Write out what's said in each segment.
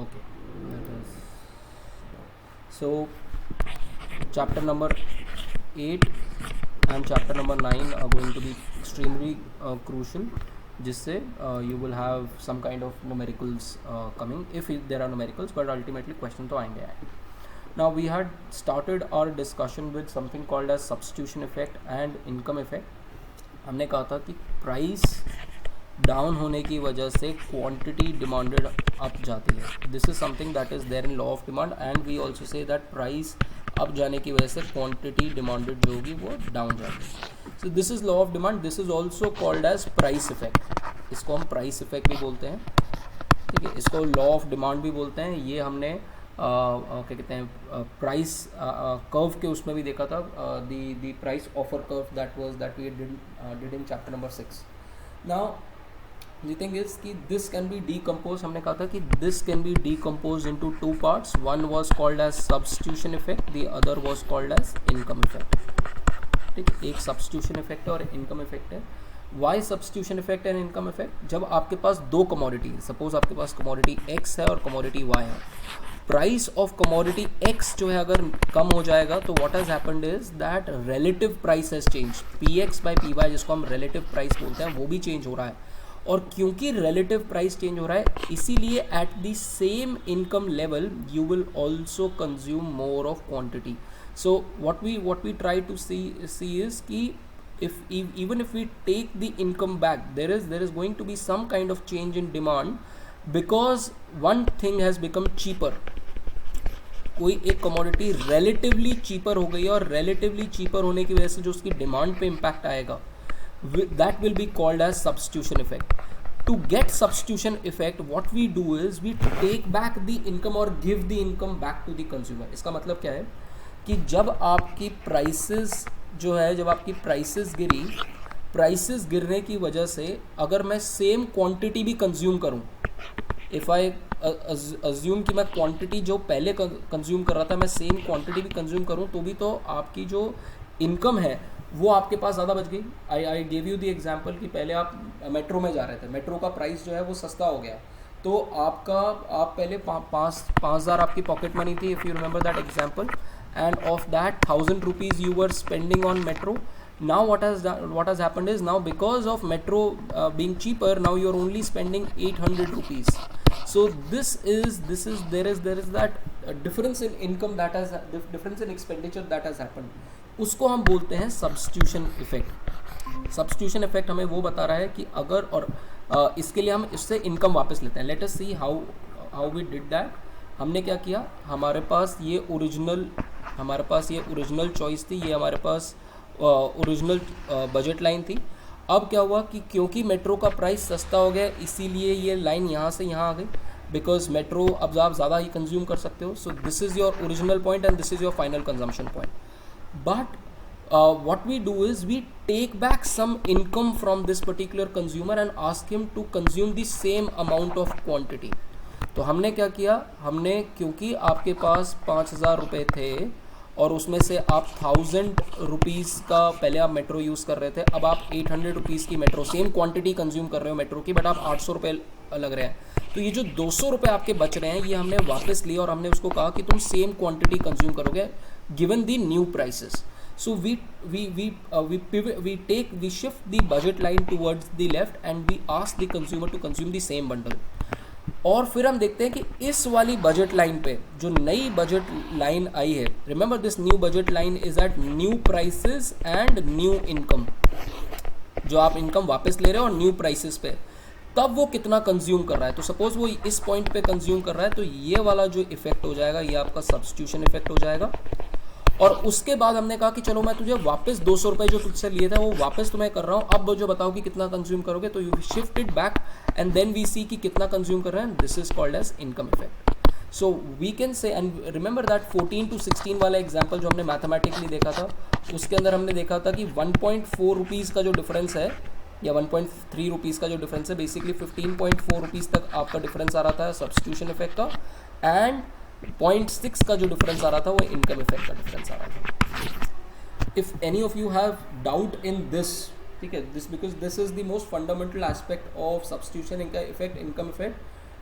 Okay, that is so chapter number 8 and chapter number 9 are going to be extremely crucial, जिससे you will have some kind of numericals coming if there are numericals, but ultimately question तो आएंगे. Now we had started our discussion with something called as substitution effect and income effect. हमने कहा था कि price down होने की वजह से क्वांटिटी डिमांडेड अप जाती है. This is something that is there in law of demand, and we also say that price up जाने की वजह से क्वांटिटी डिमांडेड जो होगी वो डाउन जाती है. So this is law of demand. This is also called as price effect. इसको हम प्राइस इफेक्ट भी बोलते हैं, ठीक है. इसको लॉ ऑफ डिमांड भी बोलते हैं. ये हमने क्या कहते हैं प्राइस कर्व के उसमें भी देखा था, the price offer curve that we did in chapter number 6. Now the thing is कि this can be decomposed. हमने कहा था कि this can be decomposed into two parts. One was called as substitution effect, the other was called as income effect. ठीक है, एक substitution effect है और income effect है. Why substitution effect and income effect? जब आपके पास दो commodity, suppose आपके पास commodity X है और commodity Y है. प्राइस ऑफ कमोडिटी X जो है अगर कम हो जाएगा तो what has happened is that relative price has changed. Px by Py जिसको हम relative price बोलते हैं वो भी चेंज हो रहा है. और क्योंकि रिलेटिव प्राइस चेंज हो रहा है इसीलिए at the same income level you will also consume more of quantity. So what we try to see is कि if even if we take the income back, there is going to be some kind of change in demand because one thing has become cheaper. कोई एक commodity relatively cheaper हो गई और relatively cheaper होने की वजह से जो उसकी डिमांड पे इम्पैक्ट आएगा that will be called as substitution effect. To get substitution effect, what we do is we take back the income or give the income back to the consumer. इसका मतलब क्या है कि जब आपकी prices जो है, जब आपकी prices गिरी, prices गिरने की वजह से अगर मैं same quantity भी consume करूँ, if I assume कि मैं quantity जो पहले consume कर रहा था मैं same quantity भी consume करूँ तो भी तो आपकी जो income है वो आपके पास ज़्यादा बच गई. I gave you the example कि पहले आप मेट्रो में जा रहे थे, मेट्रो का प्राइस जो है वो सस्ता हो गया तो आप पहले 5,000 आपकी पॉकेट मनी थी, if you remember that example, end of that 1,000 rupees you were spending on metro. Now what has happened is now because of metro being cheaper, now you are only spending 800 rupees. So there is that difference in income, that has difference in expenditure that has happened. उसको हम बोलते हैं substitution effect. Substitution effect हमें वो बता रहा है कि अगर और इसके लिए हम इससे इनकम वापस लेते हैं. Let us see how we did that. हमने क्या किया, हमारे पास ये ओरिजिनल चॉइस थी, ये हमारे पास ओरिजिनल बजट लाइन थी. अब क्या हुआ कि क्योंकि मेट्रो का प्राइस सस्ता हो गया इसीलिए ये लाइन यहाँ से यहाँ आ गई, बिकॉज मेट्रो अब आप ज़्यादा ही कंज्यूम कर सकते हो. So this is your original point and this is your final consumption point. But what we do is we take back some income from this particular consumer and ask him to consume the same amount of quantity. तो हमने क्या किया, हमने क्योंकि आपके पास 5,000 रुपये थे और उसमें से आप 1,000 रुपीज़ का पहले आप मेट्रो यूज़ कर रहे थे, अब आप 800 रुपीज़ की मेट्रो सेम क्वांटिटी कंज्यूम कर रहे हो मेट्रो की, बट आप 800 रुपये लग रहे हैं. तो ये जो 200 रुपये आपके बच रहे हैं ये हमने वापस लिए और हमने उसको कहा कि तुम सेम क्वांटिटी कंज्यूम करोगे given the new prices. So we shift the budget line towards the left and we ask the consumer to consume the same bundle. और फिर हम देखते हैं कि इस वाली बजट लाइन पे जो नई बजट लाइन आई है, remember this new budget line is at new prices and new income. जो आप इनकम वापस ले रहे हो और न्यू प्राइसेस पे, तब वो कितना कंज्यूम कर रहा है. तो सपोज वो इस पॉइंट पे कंज्यूम कर रहा है तो ये वाला जो इफेक्ट हो जाएगा ये आपका सब्स्टिट्यूशन इफेक्ट हो जाएगा. और उसके बाद हमने कहा कि चलो मैं तुझे वापस 200 रुपये जो तुझसे लिए था वो वापस तुम्हें कर रहा हूँ, अब जो बताओ कि कितना कंज्यूम करोगे. तो you shift it back and then we see कि कितना कंज्यूम कर रहे हैं. This is called as income effect. So we can say, and remember that 14 to 16 वाला एग्जाम्पल जो हमने मैथमेटिकली देखा था उसके अंदर हमने देखा था कि 1.4 रुपीज़ का जो डिफरेंस है या 1.3 रुपीज़ का जो डिफरेंस है, बेसिकली 15.4 रुपीज़ तक आपका डिफरेंस आ रहा था सब्स्टिट्यूशन इफेक्ट का, एंड 0.6 का जो डिफरेंस आ रहा था वो इनकम इफेक्ट का डिफरेंस आ रहा था. If any of you have doubt in this, ठीक है, this because this is the most fundamental aspect of substitution effect, income effect.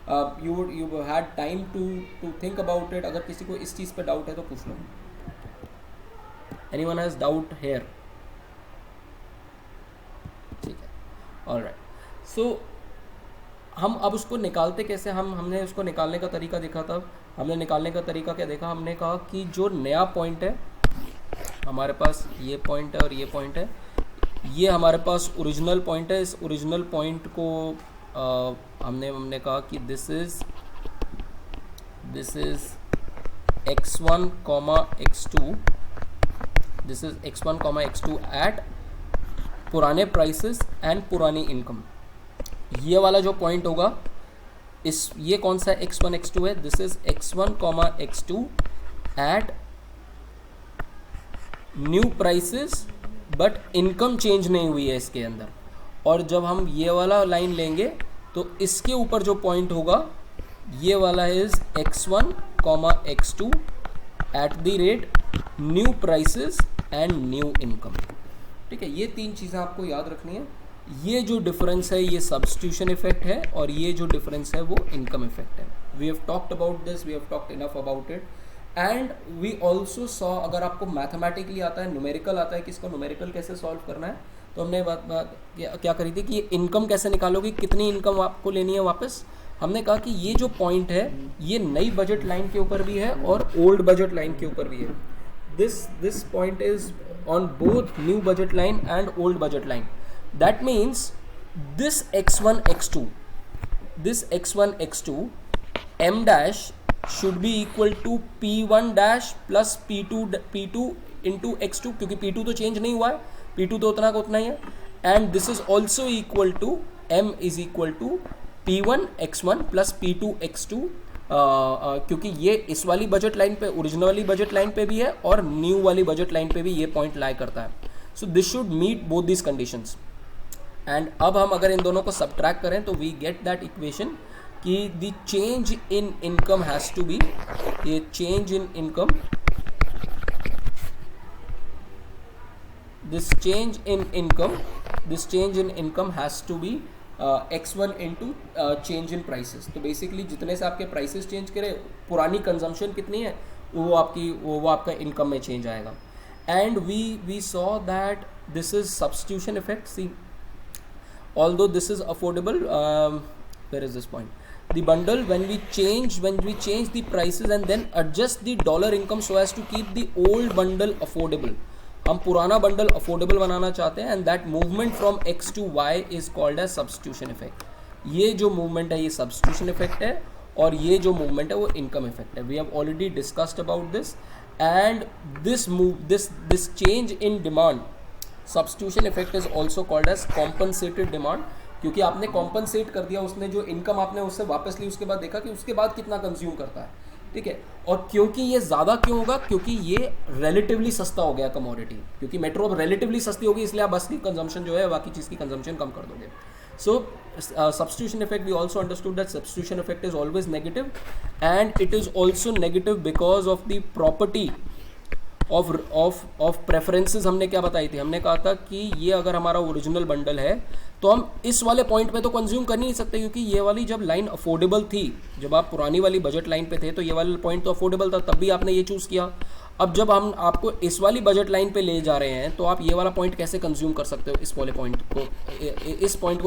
You had time to think about it. अगर किसी को इस चीज़ पे डाउट है तो पूछ लो. Anyone has doubt here? ठीक है, ऑलराइट. सो हम अब उसको निकालते कैसे? हमने उसको निकालने का तरीका देखा था. हमने निकालने का तरीका क्या देखा? हमने कहा कि जो नया पॉइंट है हमारे पास, ये पॉइंट है और ये पॉइंट है, ये हमारे पास ओरिजिनल पॉइंट है. इस ओरिजिनल पॉइंट को हमने कहा कि this is x1, x2. This is x1, x2 at पुराने प्राइसेस एंड पुरानी इनकम. ये वाला जो पॉइंट होगा, इस ये कौन सा x1, x2 है? This is x1, x2 at new prices but income change नहीं हुई है इसके अंदर. और जब हम ये वाला लाइन लेंगे तो इसके ऊपर जो पॉइंट होगा ये वाला is x1, x2 at the rate new prices and new income. ठीक है, ये तीन चीज़ें आपको याद रखनी है. ये जो डिफरेंस है ये सब्स्टिट्यूशन इफेक्ट है और ये जो डिफरेंस है वो इनकम इफेक्ट है. We have talked about this, we have talked enough about it. And we also saw, अगर आपको मैथमेटिकली आता है, न्यूमेरिकल आता है कि इसको न्यूमेरिकल कैसे सॉल्व करना है, तो हमने बात क्या करी थी कि इनकम कैसे निकालोगे, कितनी इनकम आपको लेनी है वापस. हमने कहा कि ये जो पॉइंट है ये नई बजट लाइन के ऊपर भी है और ओल्ड बजट लाइन के ऊपर भी है. This point is on both new budget line and old budget line. That means this x1, x2 m dash should be equal to p1 dash plus p2 into x2, क्योंकि p2 तो change नहीं हुआ है, p2 तो उतना का उतना ही है. And this is also equal to m is equal to p1 x1 plus p2 x2, क्योंकि ये इस वाली बजट लाइन पे, ओरिजिनल वाली बजट लाइन पे भी है और न्यू वाली बजट लाइन पे भी ये पॉइंट लाई करता है. So this should meet both this conditions. And अब हम अगर इन दोनों को सब्ट्रैक्ट करें तो वी गेट दैट इक्वेशन कि the change in income has to be, ये change in income, this change in income has to be x1 into change in prices. तो बेसिकली जितने से आपके प्राइसेस चेंज करें, पुरानी कंजम्पशन कितनी है वो आपका इनकम में चेंज आएगा. And we saw that this is substitution effect. See, although this is affordable, where is this point? The bundle, when we change the prices and then adjust the dollar income so as to keep the old bundle affordable. हम पुराना bundle affordable बनाना चाहते हैं, and that movement from x to y is called as substitution effect. ये जो movement है ये substitution effect है और ये जो मूवमेंट है वो इनकम इफेक्ट है. We have already discussed about this. And this change in demand, substitution effect is also called as compensated demand, क्योंकि आपने कॉम्पनसेट कर दिया, उसने जो इनकम आपने उससे वापस ली, उसके बाद देखा कि उसके बाद कितना कंज्यूम करता है. ठीक है, और क्योंकि ये ज़्यादा क्यों होगा, क्योंकि ये रिलेटिवली सस्ता हो गया कमोडिटी, क्योंकि मेट्रो अब रिलेटिवली सस्ती होगी, इसलिए आप बस की कंजम्पशन जो है बाकी चीज़ की कंजम्पशन कम कर दोगे. So substitution effect, we also understood that substitution effect is always negative, and it is also negative because of the property of preferences. हमने क्या बताई थी? हमने कहा था कि ये अगर हमारा ओरिजिनल बंडल है तो हम इस वाले पॉइंट पे तो कंज्यूम कर नहीं सकते, क्योंकि ये वाली जब लाइन अफोर्डेबल थी, जब आप पुरानी वाली बजट लाइन पे थे तो ये वाला पॉइंट तो अफोर्डेबल था, तब भी आपने ये चूज़ किया. अब जब हम आपको इस वाली बजट लाइन पे ले जा रहे हैं तो आप ये वाला पॉइंट कैसे कंज्यूम कर सकते हो? इस वाले पॉइंट को, इस पॉइंट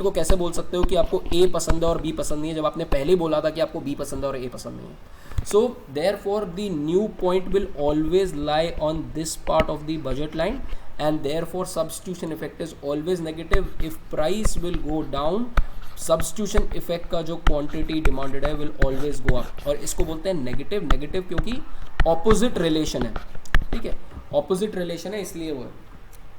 को कैसे बोल सकते हो कि आपको ए पसंद है और बी पसंद नहीं है, जब आपने पहले ही बोला था कि आपको बी पसंद है और ए पसंद नहीं है. So therefore the new point will always lie on this part of the budget line, and therefore substitution effect is always negative. If price will go down, substitution effect का जो quantity demanded है will always go up. और इसको बोलते हैं negative क्योंकि opposite relation है. ठीक है, opposite relation है इसलिए वो है.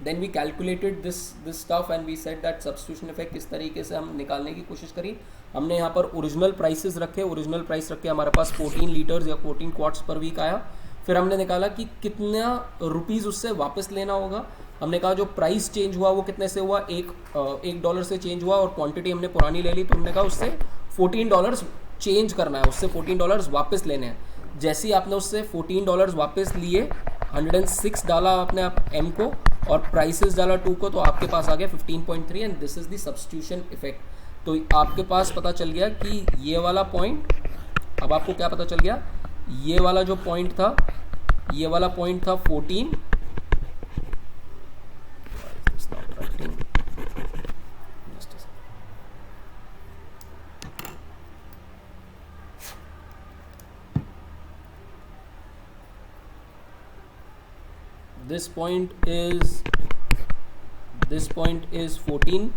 Then we calculated this stuff and we said that substitution effect इस तरीके से हम निकालने की कोशिश करी. हमने यहाँ पर ओरिजिनल प्राइसेस रखे, ओरिजिनल प्राइस रख के हमारे पास 14 लीटर्स या 14 क्वार्ट्स पर वीक आया. फिर हमने निकाला कि कितना रुपीज़ उससे वापस लेना होगा. हमने कहा जो प्राइस चेंज हुआ वो कितने से हुआ, $1 से चेंज हुआ, और क्वांटिटी हमने पुरानी ले ली, तो हमने कहा उससे $14 चेंज करना है, उससे $14 वापस लेने हैं. जैसे ही आपने उससे $14 वापस लिए, 106 डाला आपने आप M को और प्राइसेस डाला 2 को, तो आपके पास आ गया 15.3, and this is the substitution effect. तो आपके पास पता चल गया कि ये वाला पॉइंट, अब आपको क्या पता चल गया, ये वाला जो पॉइंट था, ये वाला पॉइंट था 14, this point is 14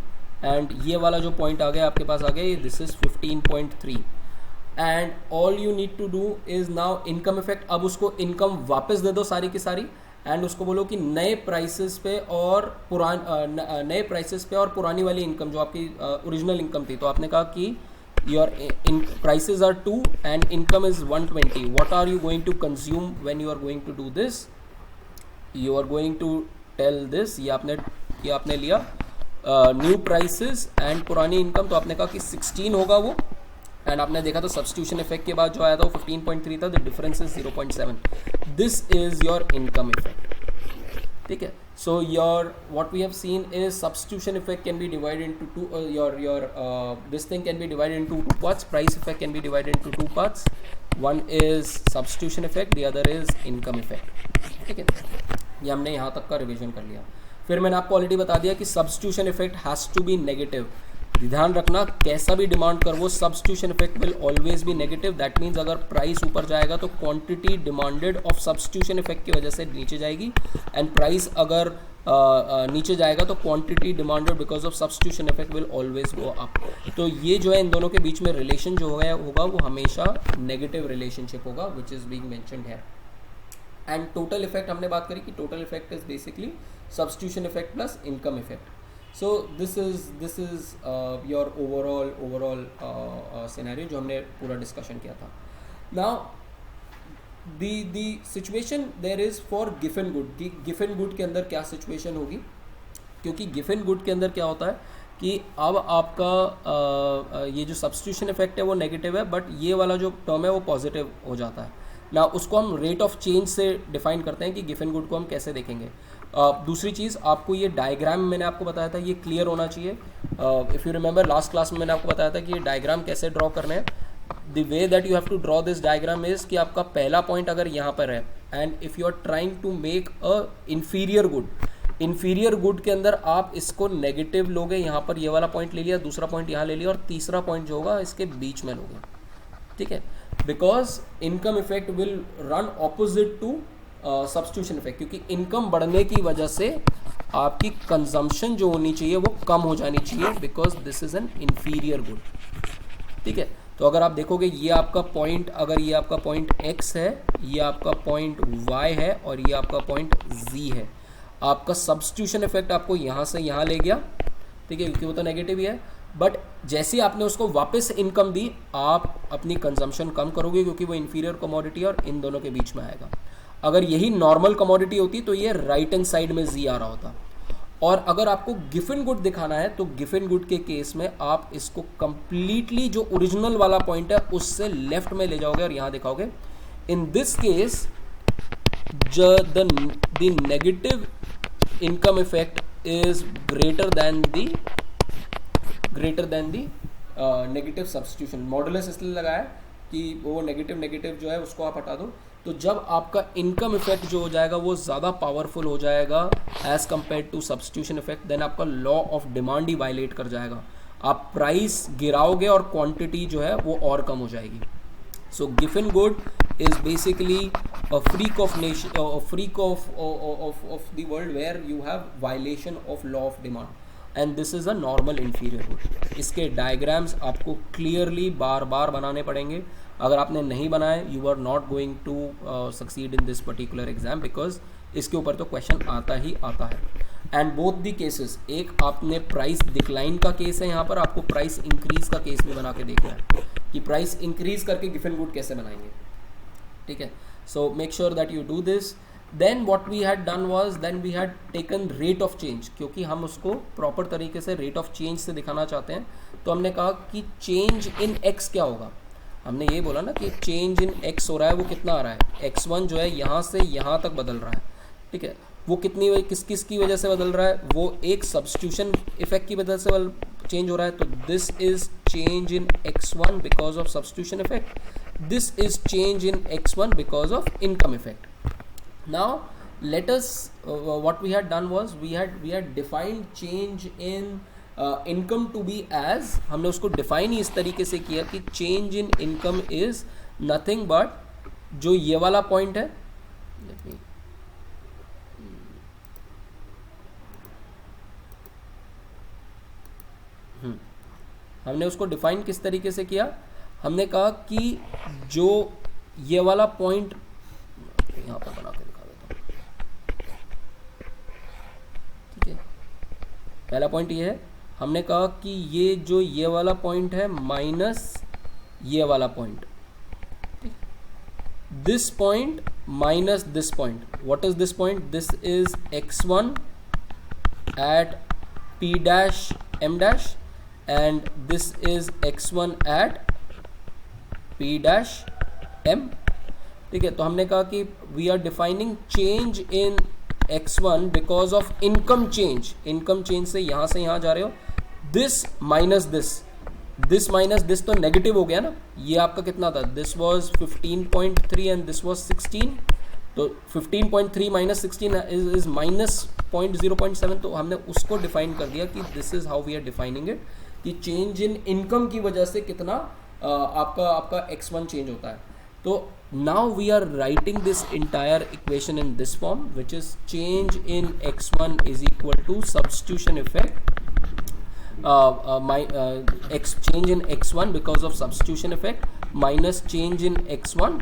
एंड ये वाला जो पॉइंट आ गया आपके पास आ गया, this is 15.3 and all you need to do is now income effect. अब उसको इनकम वापस दे दो सारी की सारी एंड उसको बोलो कि नए प्राइसेस पे और पुरानी वाली इनकम जो आपकी ओरिजिनल इनकम थी, तो आपने कहा कि your prices are 2 and income is 120, what are you going to consume when you are going to do this, you are going to tell this, ये आपने लिया न्यू प्राइसेस एंड पुरानी इनकम, तो आपने कहा कि 16 होगा वो, एंड आपने देखा तो सब्स्टिट्यूशन इफेक्ट के बाद जो आया था वो 15.3 था, the difference is 0.7, this is your income effect. ठीक है, so your what we have seen is substitution effect can be divided into two, your this thing can be divided into 2 parts, price effect can be divided into 2 parts, one is substitution effect, the other is income effect. ठीक है, ये हमने यहाँ तक का revision कर लिया। फिर मैंने आपको ऑलरेडी बता दिया कि substitution effect has to be negative, ध्यान रखना कैसा भी डिमांड कर वो substitution effect will always be negative, that means अगर प्राइस ऊपर जाएगा तो quantity demanded of substitution effect की वजह से नीचे जाएगी, एंड प्राइस अगर नीचे जाएगा तो quantity demanded because of substitution effect will always go up. तो ये जो है इन दोनों के बीच में रिलेशन जो होगा वो हमेशा नेगेटिव रिलेशनशिप होगा, विच इज़ बीइंग मेंशन्ड है। एंड टोटल इफेक्ट हमने बात करी कि total effect is basically substitution effect plus income effect. So this is your overall scenario जो हमने पूरा डिस्कशन किया था। Now the situation there is for given good, कि गिवन गुड के अंदर क्या सिचुएशन होगी, क्योंकि गिवन गुड के अंदर क्या होता है कि अब आपका ये जो सब्स्टिट्यूशन इफेक्ट है वो नेगेटिव है, बट ये वाला जो टर्म है वो पॉजिटिव हो जाता है ना, उसको हम रेट ऑफ चेंज से डिफाइन करते हैं कि गिवन गुड को हम कैसे देखेंगे। दूसरी चीज़, आपको ये डायग्राम मैंने आपको बताया था ये क्लियर होना चाहिए। If you remember last class में मैंने आपको बताया था कि ये डायग्राम कैसे ड्रॉ करना है। The way that you have to draw this diagram is कि आपका पहला पॉइंट अगर यहाँ पर है and if you are trying to make a inferior good के अंदर आप इसको नेगेटिव लोगे, यहाँ पर ये वाला पॉइंट ले लिया, दूसरा पॉइंट यहाँ ले लिया और तीसरा पॉइंट जो होगा इसके बीच में लोगे। ठीक है, because income effect will run opposite to substitution effect, क्योंकि इनकम बढ़ने की वजह से आपकी कंजम्पशन जो होनी चाहिए वो कम हो जानी चाहिए, because this is N inferior good. ठीक है, तो अगर आप देखोगे ये आपका पॉइंट, अगर ये आपका पॉइंट x है, ये आपका पॉइंट y है और ये आपका पॉइंट z है, आपका सब्स्टिट्यूशन इफेक्ट आपको यहाँ से यहाँ ले गया। ठीक है, क्योंकि वो तो नेगेटिव ही है, बट जैसे ही आपने उसको वापस इनकम दी आप अपनी कंजम्पशन कम करोगे, क्योंकि वो इन्फीरियर कमोडिटी और इन दोनों के बीच में आएगा। अगर यही नॉर्मल कमोडिटी होती तो ये राइट हैंड साइड में जी आ रहा होता, और अगर आपको गिवन गुड दिखाना है तो गिवन गुड के केस में आप इसको कंप्लीटली जो ओरिजिनल वाला पॉइंट है उससे लेफ्ट में ले जाओगे और यहाँ दिखाओगे। In this case the negative income effect is greater than the negative substitution. Modulus इसलिए लगाया कि वो नेगेटिव जो है उसको आप हटा दो, तो जब आपका इनकम इफेक्ट जो हो जाएगा वो ज़्यादा पावरफुल हो जाएगा as compare to substitution effect, then आपका लॉ ऑफ डिमांड ही वायलेट कर जाएगा, आप प्राइस गिराओगे और क्वांटिटी जो है वो और कम हो जाएगी। So given good is basically a freak of the world where you have violation of law of demand and this is a normal inferior good। इसके डायग्राम्स आपको क्लियरली बार बार बनाने पड़ेंगे, अगर आपने नहीं बनाए you are not going to succeed in this particular exam, because इसके ऊपर तो क्वेश्चन आता ही आता है। एंड बोथ दी केसेस, एक आपने प्राइस डिक्लाइन का केस है, यहाँ पर आपको प्राइस इंक्रीज का केस भी बना के देखना है कि प्राइस इंक्रीज करके गिवन गुड कैसे बनाएंगे। ठीक है, so make sure that you do this. Then what we had done was, then we had taken rate of change, क्योंकि हम उसको प्रॉपर तरीके से रेट ऑफ चेंज से दिखाना चाहते हैं, तो हमने कहा कि चेंज इन एक्स क्या होगा। हमने ये बोला ना कि चेंज इन एक्स हो रहा है, वो कितना आ रहा है, x1 जो है यहाँ से यहाँ तक बदल रहा है। ठीक है, वो किस की वजह से बदल रहा है, वो एक सब्स्टिट्यूशन इफेक्ट की वजह से चेंज हो रहा है, तो this is change in x1 because of substitution effect, this is change in x1 because of income effect. Now let us what we had done was we had defined change in income to be as, हमने उसको define ही इस तरीके से किया कि change in income is nothing but जो ये वाला पॉइंट है, let me हमने उसको डिफाइन किस तरीके से किया, हमने कहा कि जो ये वाला पॉइंट यहाँ पर बना के दिखा देता हूँ. ठीक है, पहला पॉइंट ये है, हमने कहा कि ये जो ये वाला पॉइंट है माइनस ये वाला point, this point minus this point. What is this point? This is x1 at p dash m dash and this is x1 at p dash m. ठीक है, तो हमने कहा कि we are defining change in x1 because of income change. Income change से यहाँ जा रहे हो, दिस माइनस दिस तो नेगेटिव हो गया ना. ये आपका कितना था? This was 15.3 and this was 16, तो 15.3 माइनस 16 इज माइनस 0.7. तो हमने उसको डिफाइन कर दिया कि this is how we are defining it, कि चेंज इन इनकम की वजह से कितना आपका x1 चेंज होता है. तो now we are writing this entire equation in this form, which is change in x1 is equal to substitution effect, change in x1 because of substitution effect minus change in x1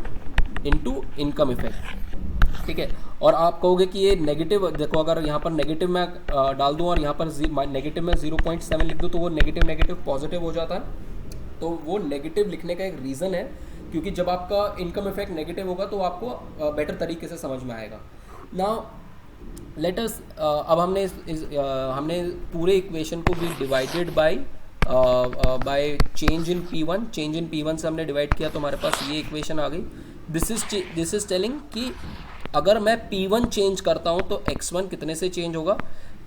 into income effect. ठीक है, और आप कहोगे कि ये negative, देखो अगर यहाँ पर नेगेटिव में डाल दूँ और यहाँ पर नेगेटिव में 0.7 लिख दूँ तो वो नेगेटिव पॉजिटिव हो जाता है. तो वो नेगेटिव लिखने का एक रीज़न है, क्योंकि जब आपका इनकम इफेक्ट नेगेटिव होगा तो आपको बेटर तरीके से समझ में आएगा. नाउ लेट अस, अब हमने पूरे इक्वेशन को भी divided by change in P1. Change in P1 से हमने डिवाइड किया तो हमारे पास ये इक्वेशन आ गई. दिस इज टेलिंग कि अगर मैं P1 चेंज करता हूँ तो x1 कितने से चेंज होगा,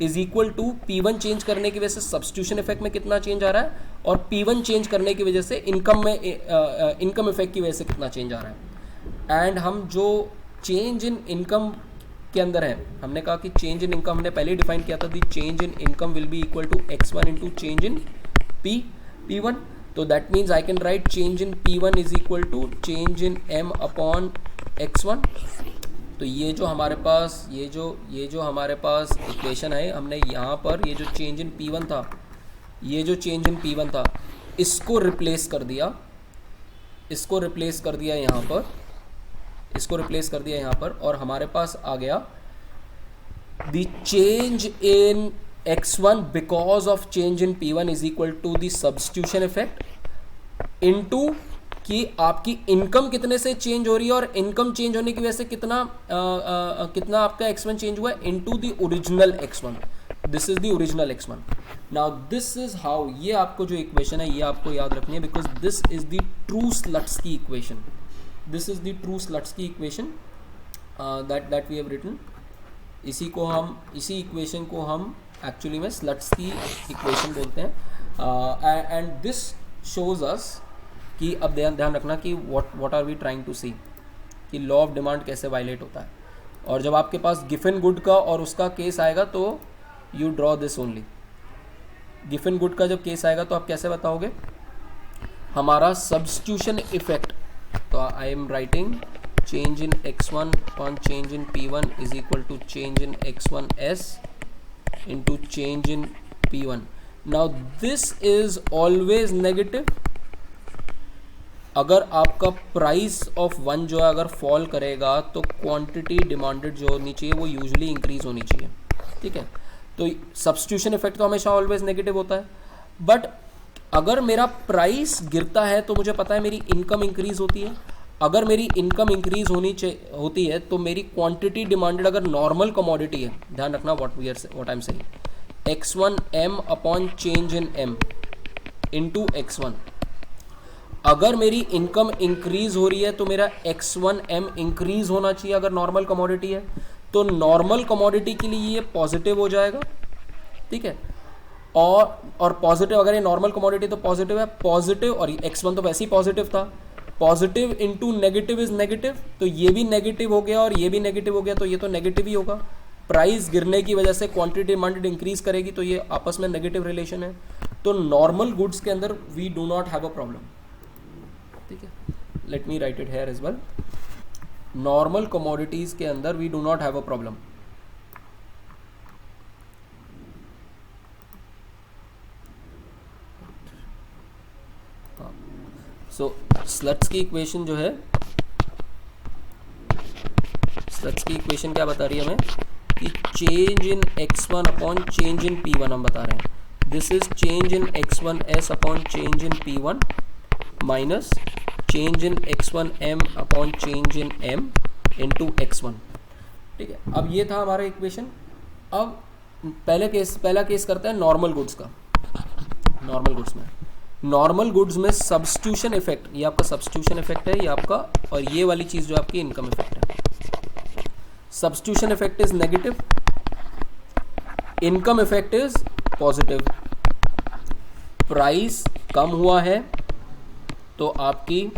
is equal to P1 change करने की वजह से सब्स्टिट्यूशन इफेक्ट में कितना चेंज आ रहा है, और P1 चेंज करने की वजह से इनकम इफेक्ट की वजह से कितना चेंज आ रहा है. एंड हम जो चेंज इन इनकम के अंदर है, हमने कहा कि चेंज इन इनकम हमने पहले ही डिफाइन किया था, the change in income will be equal to x1 into change in P1. तो that means I can write change in P1 is equal to change in m upon x1. तो ये जो हमारे पास equation है, हमने यहाँ पर ये जो चेंज इन P1 था, इसको रिप्लेस कर दिया यहाँ पर, और हमारे पास आ गया the change in x1 because of change in P1 is equal to the substitution effect into कि आपकी इनकम कितने से चेंज हो रही है, और इनकम चेंज होने की वजह से कितना आपका x1 चेंज हुआ है, into the original x1. This is the original x1. Now this is how, ये आपको जो इक्वेशन है ये आपको याद रखनी है, because this is the true Slutsky equation. That we have written. इसी इक्वेशन को हम एक्चुअली में स्लट्सकी इक्वेशन बोलते हैं. एंड दिस शोज अस कि अब ध्यान रखना कि what are we trying to see, कि लॉ ऑफ डिमांड कैसे वायलेट होता है. और जब आपके पास गिफन गुड का और उसका केस आएगा तो you draw this only. Giffen good का जब केस आएगा तो आप कैसे बताओगे, हमारा सब्स्टिट्यूशन इफेक्ट, तो I am writing change in x1 upon change in P1 is equal to change in x1s into change in P1. Now this is always negative. अगर आपका प्राइस ऑफ वन जो है अगर फॉल करेगा तो quantity demanded जो होनी चाहिए वो यूजुअली इंक्रीज होनी चाहिए. ठीक है, तो सब्स्टिट्यूशन इफेक्ट तो हमेशा ऑलवेज नेगेटिव होता है. बट अगर मेरा प्राइस गिरता है तो मुझे पता है मेरी इनकम इंक्रीज होती है. अगर मेरी इनकम इंक्रीज होती है तो मेरी क्वांटिटी डिमांडेड अगर नॉर्मल कमोडिटी है, ध्यान रखना what I am saying, x1m upon change in m into x1. अगर मेरी इनकम इंक्रीज हो रही है तो मेरा x1m इंक्रीज होना चाहिए अगर नॉर्मल कमोडिटी है, तो नॉर्मल कमोडिटी के लिए ये पॉजिटिव हो जाएगा. ठीक है, और पॉजिटिव, अगर ये नॉर्मल कमोडिटी तो पॉजिटिव है, पॉजिटिव, और x1 तो वैसे ही पॉजिटिव था, positive into negative is negative, तो ये भी नेगेटिव हो गया और ये भी नेगेटिव हो गया, तो ये तो नेगेटिव ही होगा। प्राइस गिरने की वजह से क्वांटिटी डिमांडेड इंक्रीज करेगी, तो ये आपस में नेगेटिव रिलेशन है। तो नॉर्मल गुड्स के अंदर we do not have a problem, ठीक है। Let me write it here as well. Normal commodities के अंदर we do not have a problem. So Slutsky equation जो है, स्लट्स की इक्वेशन क्या बता रही है हमें कि change in x1 upon change in p1 हम बता रहे हैं। This is change in x1s upon change in p1 minus change in x1m upon change in m into x1, ठीक है। अब ये था हमारा इक्वेशन। अब पहला केस करते हैं नॉर्मल गुड्स का। नॉर्मल गुड्स में सब्स्टिट्यूशन इफेक्ट, ये आपका सब्स्टिट्यूशन इफेक्ट है, ये आपका, और ये वाली चीज जो आपकी इनकम इफेक्ट है। Substitution effect is negative, income effect is positive. Price कम हुआ है तो आपकी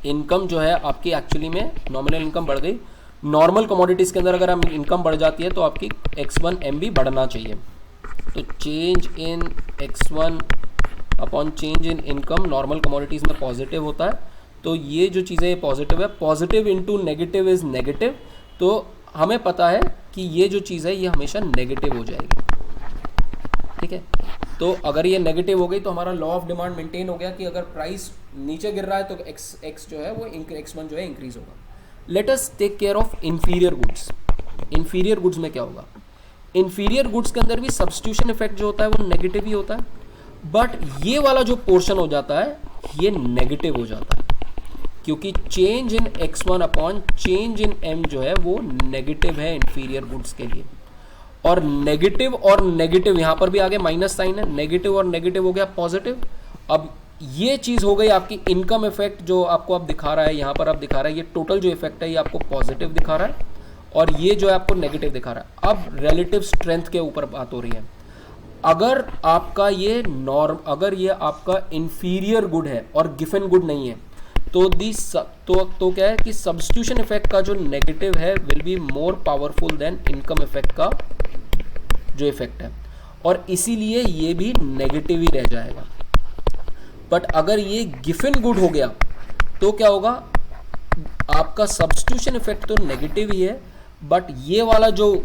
इनकम जो है आपकी एक्चुअली में नॉमिनल इनकम बढ़ गई। नॉर्मल कमोडिटीज के अंदर अगर हम इनकम बढ़ जाती है तो आपकी x1m भी बढ़ना चाहिए। तो change in x1 upon change in income normal commodities में पॉजिटिव होता है, तो ये जो चीज़ें ये पॉजिटिव है। Positive into negative is negative, तो हमें पता है कि ये जो चीज़ है ये हमेशा नेगेटिव हो जाएगी, ठीक है। तो अगर ये नेगेटिव हो गई तो हमारा लॉ ऑफ डिमांड मेंटेन हो गया कि अगर प्राइस नीचे गिर रहा है तो x जो है वो x1 जो है इंक्रीज होगा। Let us take care of inferior goods. Inferior goods में क्या होगा? इंफीरियर गुड्स के अंदर भी सब्स्टिट्यूशन इफेक्ट जो होता है वो नेगेटिव ही होता है, बट ये वाला जो पोर्शन हो जाता है ये नेगेटिव हो जाता है, क्योंकि change in x1 upon change in m जो है वो नेगेटिव है इंफीरियर गुड्स के लिए। और नेगेटिव यहाँ पर भी आगे माइनस साइन है, नेगेटिव और नेगेटिव हो गया पॉजिटिव। अब ये चीज हो गई आपकी इनकम इफेक्ट जो आपको अब दिखा रहा है, यहाँ पर अब दिखा रहा है ये टोटल जो इफेक्ट है ये आपको पॉजिटिव दिखा रहा है और ये जो है आपको नेगेटिव दिखा रहा है। अब रिलेटिव स्ट्रेंथ के ऊपर बात हो रही है। अगर आपका ये अगर ये आपका इंफीरियर गुड है और गिफन गुड नहीं है तो क्या है कि सब्स्टिट्यूशन इफेक्ट का जो नेगेटिव है will be more powerful than income effect का जो इफेक्ट है, और इसीलिए ये भी नेगेटिव ही रह जाएगा। बट अगर ये गिफन गुड हो गया तो क्या होगा, आपका सब्स्टिट्यूशन इफेक्ट तो नेगेटिव ही है, बट ये वाला जो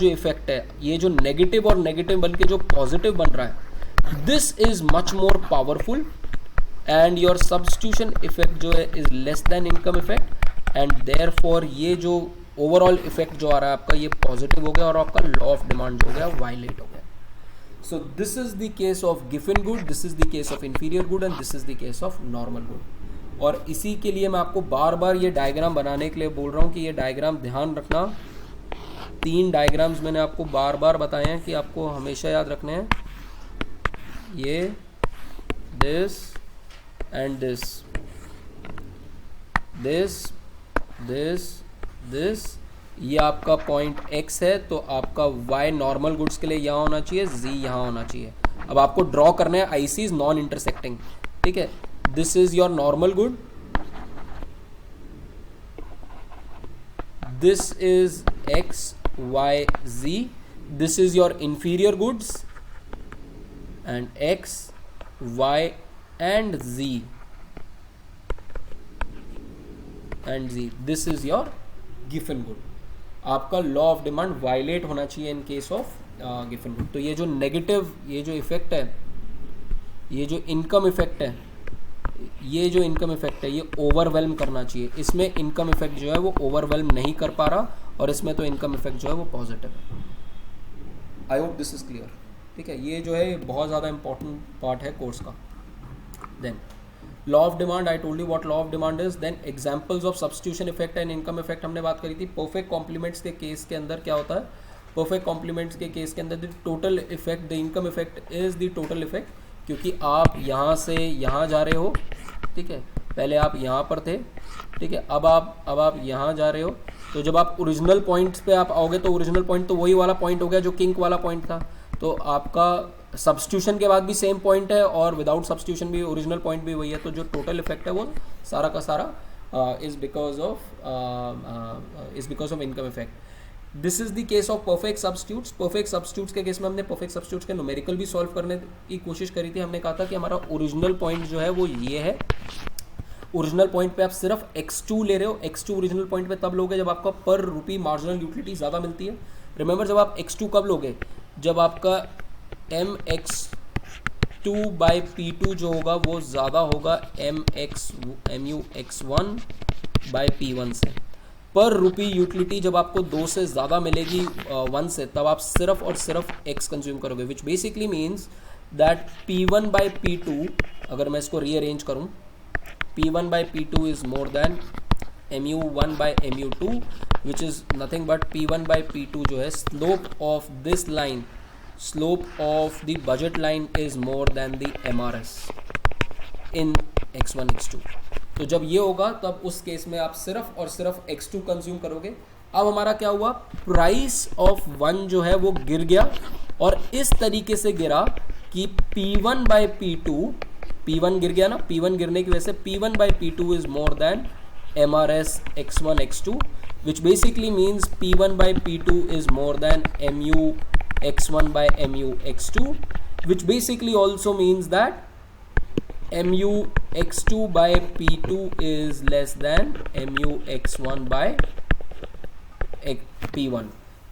इफेक्ट है, ये जो नेगेटिव और नेगेटिव बल्कि जो पॉजिटिव बन रहा है, this is much more powerful and your substitution effect जो है is less then income effect, and therefore ये जो ओवरऑल इफेक्ट जो आ रहा है आपका ये पॉजिटिव हो गया और आपका लॉ ऑफ डिमांड जो हो गया वायलेट हो गया। सो this is the case of Giffen good, this is the case of inferior good and this is the case of normal good. और इसी के लिए मैं आपको बार बार ये डायग्राम बनाने के लिए बोल रहा हूँ कि ये डायग्राम ध्यान रखना। 3 डायग्राम्स मैंने आपको बार बार बताए हैं कि आपको हमेशा याद रखने हैं, ये, दिस एंड दिस, दिस, ये आपका पॉइंट x है तो आपका y नॉर्मल गुड्स के लिए यहाँ होना चाहिए, z यहाँ होना चाहिए। अब आपको ड्रॉ करना है आईसीज नॉन इंटरसेक्टिंग, ठीक है। This is your normal good, this is x y z, this is your inferior goods and x y and z and z, this is your given good। आपका law of demand violet होना चाहिए in case of Giffen good. तो ये जो negative, ये जो effect है, ये जो इनकम इफेक्ट है, ये ओवरवेल्म करना चाहिए। इसमें इनकम इफेक्ट जो है वो ओवरवेल्म नहीं कर पा रहा और इसमें तो इनकम इफेक्ट जो है वो पॉजिटिव है। I hope this is clear, ठीक है। ये जो है बहुत ज़्यादा इंपॉर्टेंट पार्ट है कोर्स का। Then law of demand, I told you what law of demand is. Then examples of substitution effect and income effect हमने बात करी थी। परफेक्ट कॉम्प्लीमेंट्स के केस के अंदर क्या होता है, परफेक्ट कॉम्प्लीमेंट्स के केस के अंदर the total effect, the income effect is the total effect, क्योंकि आप यहाँ से यहाँ जा रहे हो, ठीक है। पहले आप यहाँ पर थे, ठीक है, अब आप यहाँ जा रहे हो, तो जब आप ओरिजिनल पॉइंट्स पे आप आओगे तो ओरिजिनल पॉइंट तो वही वाला पॉइंट हो गया जो किंक वाला पॉइंट था, तो आपका सब्स्टिट्यूशन के बाद भी सेम पॉइंट है और विदाउट सब्स्टिट्यूशन भी ओरिजिनल पॉइंट भी वही है, तो जो टोटल इफेक्ट है वो सारा का सारा is because of income effect. This is the case of perfect substitutes. Perfect substitutes के केस में हमने परफेक्ट सब्स्टिट्यूट्स के न्यूमेरिकल भी सॉल्व करने की कोशिश करी थी। हमने कहा था कि हमारा ओरिजिनल पॉइंट जो है वो ये है। ओरिजिनल पॉइंट पे आप सिर्फ x2 ले रहे हो। x2 ओरिजिनल पॉइंट पे तब लोगे जब आपका पर रुपी मार्जिनल यूटिलिटी ज़्यादा मिलती है। रिमेंबर, जब आप x2 कब लोगे, जब आपका mx2 बाई P2 जो होगा वो ज़्यादा होगा MUX1 बाई P1 से। पर रुपी यूटिलिटी जब आपको 2 से ज़्यादा मिलेगी 1 से, तब आप सिर्फ और सिर्फ x कंज्यूम करोगे, which basically means that P1 by P2, अगर मैं इसको रीअरेंज करूँ, P1 by P2 is more than MU1 by MU2, which is nothing but P1 by P2 जो है slope of this line, slope of the budget line is more than the MRS in x1 x2। तो जब ये होगा तब उस case में आप सिर्फ और सिर्फ x2 कंज्यूम करोगे। अब हमारा क्या हुआ, प्राइस ऑफ 1 जो है वो गिर गया और इस तरीके से गिरा कि P1 by P2, P1 गिर गया ना, P1 गिरने की वजह से P1 by P2 is more than MRS x1 x2, which basically means P1 by P2 is more than MU x1 by MU x2, which basically also means that MU x2 by P2 is less than MU x1 by P1।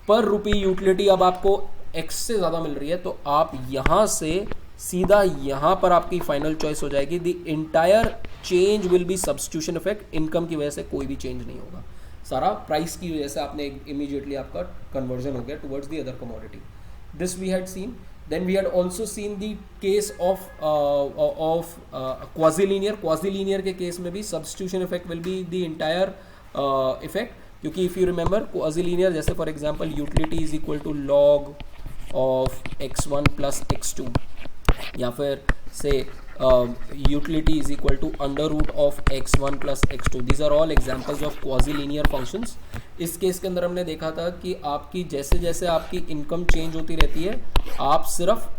पर रुपी utility अब आपको x से ज़्यादा मिल रही है, तो आप यहाँ से सीधा यहाँ पर आपकी फाइनल चॉइस हो जाएगी। The entire change will be substitution effect. Income की वजह से कोई भी चेंज नहीं होगा, सारा प्राइस की वजह से आपने इमीडिएटली आपका कन्वर्जन हो गया towards the other commodity. This we had seen. Then we had also seen the case of quasilinear. Quasilinear के केस में भी substitution effect will be the entire effect, क्योंकि इफ़ यू रिमेंबर क्वाजीलीनियर, जैसे for example utility is equal to log of x1 plus x2, या फिर से utility is equal to under root of x1 plus x2। These are all examples of quasi linear functions. इस case के अंदर हमने देखा था कि आपकी जैसे जैसे आपकी इनकम चेंज होती रहती है, आप सिर्फ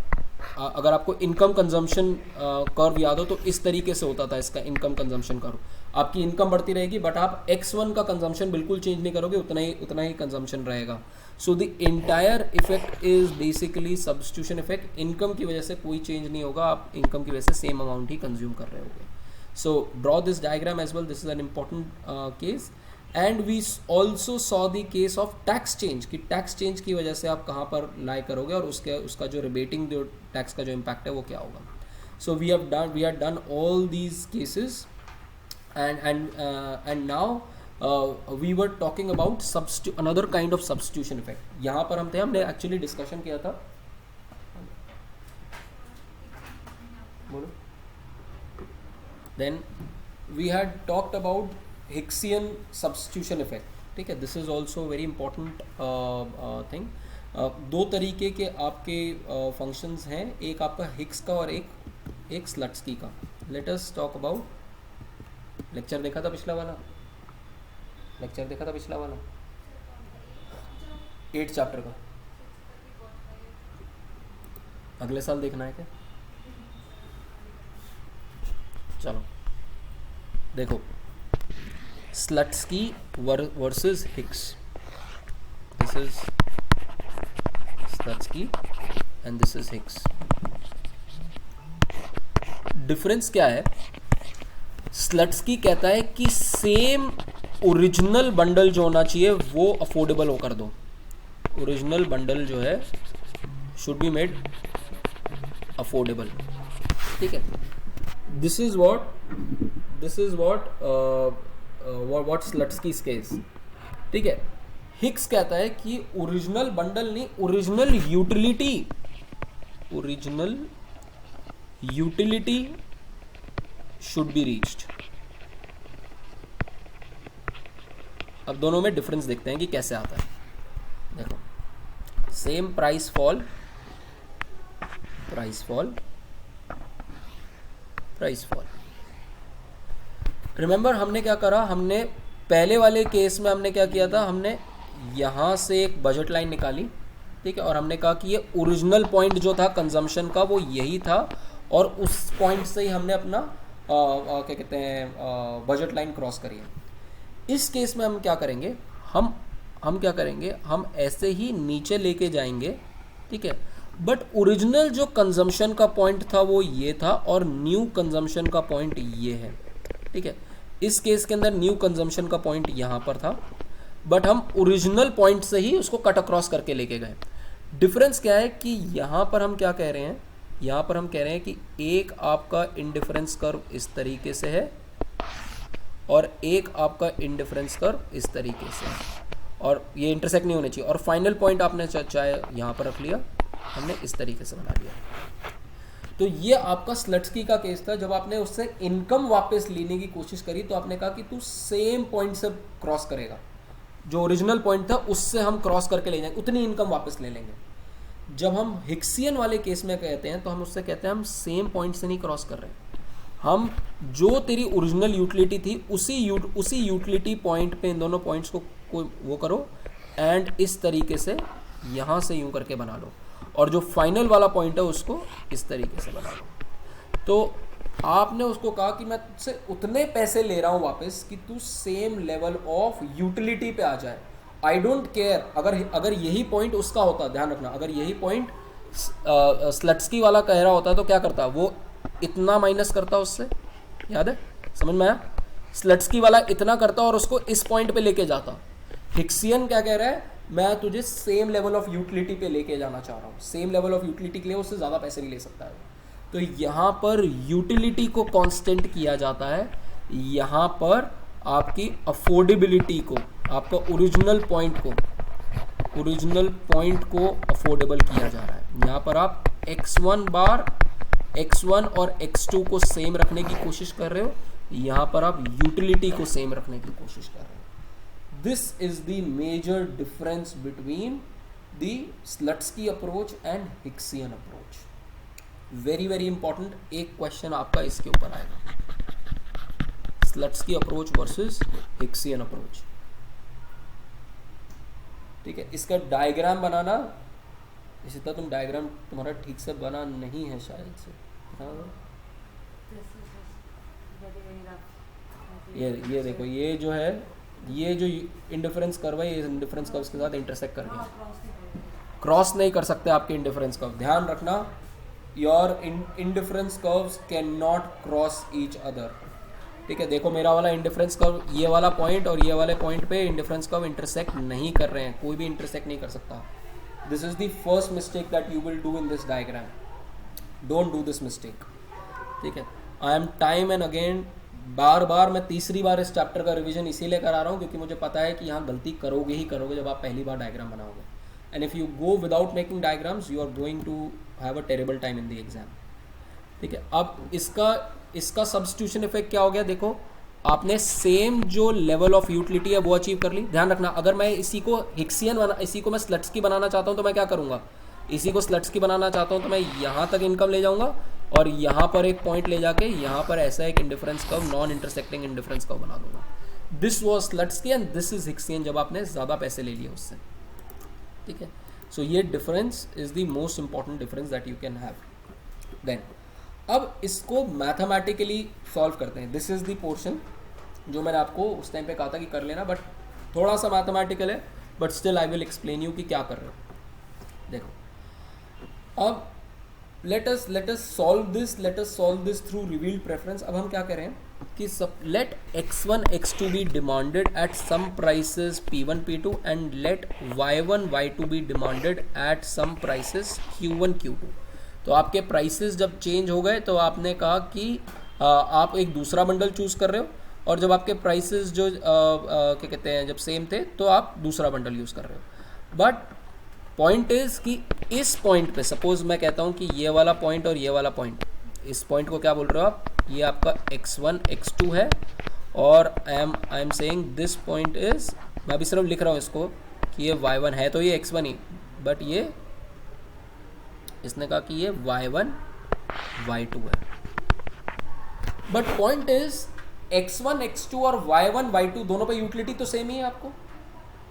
अगर आपको इनकम कंजम्पशन कर्व याद हो तो इस तरीके से होता था इसका इनकम कंजम्पशन कर्व। आपकी इनकम बढ़ती रहेगी बट आप x1 का कंजम्पशन बिल्कुल चेंज नहीं करोगे, उतना ही कंजम्पशन रहेगा। So the entire effect is basically substitution effect. Income की वजह से कोई चेंज नहीं होगा, आप इनकम की वजह से सेम अमाउंट ही कंज्यूम कर रहे होगे। So draw this diagram as well, this is an important case. And we also saw the case of tax change, कि टैक्स चेंज की वजह से आप कहाँ पर लाई करोगे और उसका जो रिबेटिंग जो टैक्स का जो इम्पैक्ट है वो क्या होगा। So we have done all these cases and now we were talking about another kind of substitution effect। यहाँ पर हमने एक्चुअली डिस्कशन किया था, बोलो। Then we had talked about Hicksian substitution effect, ठीक है। This is also very important thing। दो तरीके के आपके functions हैं, एक आपका हिक्स का और एक स्लट्सकी का। Let us talk about lecture देखा था पिछला वाला, 8 चैप्टर का। अगले साल देखना है क्या? चलो देखो, Slutsky versus Hicks. This is Slutsky and this is Hicks. Difference क्या है? स्लट्सकी कहता है कि सेम ओरिजिनल बंडल जो होना चाहिए वो अफोर्डेबल होकर दो। ओरिजिनल बंडल जो है शुड बी मेड अफोर्डेबल, ठीक है। दिस इज व्हाट स्लट्सकी केस, ठीक है। हिक्स कहता है कि ओरिजिनल बंडल नहीं, original utility should be reached। अब दोनों में डिफरेंस देखते हैं कि कैसे आता है। देखो, सेम प्राइस फॉल, रिमेंबर हमने क्या करा, हमने पहले वाले केस में हमने क्या किया था, हमने यहाँ से एक बजट लाइन निकाली ठीक है, और हमने कहा कि ये ओरिजिनल पॉइंट जो था कंजम्पशन का वो यही था, और उस पॉइंट से ही हमने अपना क्या कहते हैं बजट लाइन क्रॉस करी है। इस केस में हम क्या करेंगे, हम क्या करेंगे, हम ऐसे ही नीचे लेके जाएंगे, ठीक है, बट ओरिजिनल जो कंजम्पशन का पॉइंट था वो ये था और न्यू कंजम्पशन का पॉइंट ये है, ठीक है। इस केस के अंदर न्यू कंजम्पशन का पॉइंट यहाँ पर था, बट हम ओरिजिनल पॉइंट से ही उसको कट अक्रॉस करके लेके गए। डिफरेंस क्या है कि यहाँ पर हम क्या कह रहे हैं, यहाँ पर हम कह रहे हैं कि एक आपका इंडिफरेंस कर्व इस तरीके से है और एक आपका इंडिफरेंस कर्व इस तरीके से है, और ये इंटरसेक्ट नहीं होने चाहिए, और फाइनल पॉइंट आपने चाहे यहाँ पर रख लिया, हमने इस तरीके से बना लिया। तो ये आपका स्लट्सकी का केस था। जब आपने उससे इनकम वापस लेने की कोशिश करी तो आपने कहा कि तू सेम पॉइंट से क्रॉस करेगा, जो ओरिजिनल पॉइंट था उससे हम क्रॉस करके ले जाएंगे, उतनी इनकम वापस ले लेंगे। जब हम हिक्सियन वाले केस में कहते हैं तो हम उससे कहते हैं हम सेम पॉइंट से नहीं क्रॉस कर रहे हैं, हम जो तेरी ओरिजिनल यूटिलिटी थी उसी यूटिलिटी पॉइंट पे इन दोनों पॉइंट्स को वो करो एंड इस तरीके से यहाँ से यूं करके बना लो, और जो फाइनल वाला पॉइंट है उसको इस तरीके से बना लो। तो आपने उसको कहा कि मैं तुझसे उतने पैसे ले रहा हूँ वापस कि तू सेम लेवल ऑफ यूटिलिटी पे आ जाए। आई डोंट केयर अगर यही पॉइंट उसका होता, ध्यान रखना, अगर यही पॉइंट स्लट्सकी वाला कह रहा होता तो क्या करता, वो इतना माइनस करता उससे, याद है, समझ में आया, स्लट्सकी वाला इतना करता और उसको इस पॉइंट पे लेके जाता। हिक्सियन क्या कह रहा है, मैं तुझे सेम लेवल ऑफ यूटिलिटी पे लेके जाना चाह रहा हूँ, सेम लेवल ऑफ यूटिलिटी के लिए उससे ज़्यादा पैसे नहीं ले सकता है। तो यहाँ पर यूटिलिटी को कांस्टेंट किया जाता है, यहाँ पर आपकी अफोर्डेबिलिटी को, आपका ओरिजिनल पॉइंट को अफोर्डेबल किया जा रहा है। यहाँ पर आप x1 और x2 को सेम रखने की कोशिश कर रहे हो, यहाँ पर आप यूटिलिटी को सेम रखने की कोशिश कर रहे हो। This is the major difference between the Slutsky approach and Hicksian approach. Very very important, एक क्वेश्चन आपका इसके ऊपर आएगा, Slutsky approach versus Hicksian approach, ठीक है। इसका डायग्राम बनाना, इसी तरह तुम डायग्राम तुम्हारा ठीक से बना नहीं है शायद से, ये देखो, ये जो है, ये जो इंडिफरेंस कर्व है, ये इंडिफरेंस कर्व के साथ इंटरसेक्ट कर गया, क्रॉस नहीं कर सकते आपके इंडिफरेंस कर्व, ध्यान रखना, your indifference curves can not cross each other, ठीक है। देखो मेरा वाला इंडिफरेंस कर्व, ये वाला पॉइंट और ये वाले पॉइंट पे इंडिफरेंस कर्व इंटरसेक्ट नहीं कर रहे हैं, कोई भी इंटरसेक्ट नहीं कर सकता। This is the first mistake that you will do in this diagram, don't do this mistake, ठीक है। I am time and again, बार मैं तीसरी बार इस चैप्टर का रिवीजन इसीलिए करा रहा हूँ क्योंकि मुझे पता है कि यहाँ गलती करोगे ही करोगे जब आप पहली बार डायग्राम बनाओगे, and if you go without making diagrams you are going to have a terrible time in the exam, ठीक है। अब इसका सब्स्टिट्यूशन इफेक्ट क्या हो गया, देखो आपने सेम जो लेवल ऑफ यूटिलिटी है वो अचीव कर ली। ध्यान रखना, अगर मैं इसी को इसी को मैं स्लट्सकी बनाना चाहता हूँ तो मैं क्या करूँगा, इसी को स्लट्सकी बनाना चाहता हूँ तो मैं यहाँ तक इनकम ले जाऊँगा और यहाँ पर एक पॉइंट ले जाके यहाँ पर ऐसा एक indifference curve, non intersecting indifference curve बना दूंगा। This was Slutsky and this is Hicksian, जब आपने ज़्यादा पैसे ले लिए उससे, ठीक है। सो ये difference is the most important difference that you can have. Then अब इसको मैथमेटिकली सॉल्व करते हैं। दिस इज द पोर्शन जो मैंने आपको उस टाइम पे कहा था कि कर लेना, बट थोड़ा सा मैथमेटिकल है, but still I will explain you कि क्या कर रहे हो। देखो अब let us solve this through revealed preference। अब हम क्या कह रहे हैं कि let x1 x2 be demanded at some prices p1 p2 and let y1 y2 be demanded at some prices q1 q2। तो आपके प्राइसेस जब चेंज हो गए तो आपने कहा कि आप एक दूसरा बंडल चूज कर रहे हो, और जब आपके प्राइसेस जो क्या कहते हैं जब सेम थे तो आप दूसरा बंडल यूज़ कर रहे हो। बट पॉइंट इज़ कि इस पॉइंट पे सपोज मैं कहता हूँ कि ये वाला पॉइंट और ये वाला पॉइंट, इस पॉइंट को क्या बोल रहे हो आप, ये आपका x1 x2 है, और I am saying this point is, मैं अभी सिर्फ लिख रहा हूँ इसको कि ये y1 है तो ये x1 ही, बट ये इसने कहा कि ये y1 y2 है। But point is x1 x2 और y1 y2 दोनों पे यूटिलिटी तो सेम ही है। आपको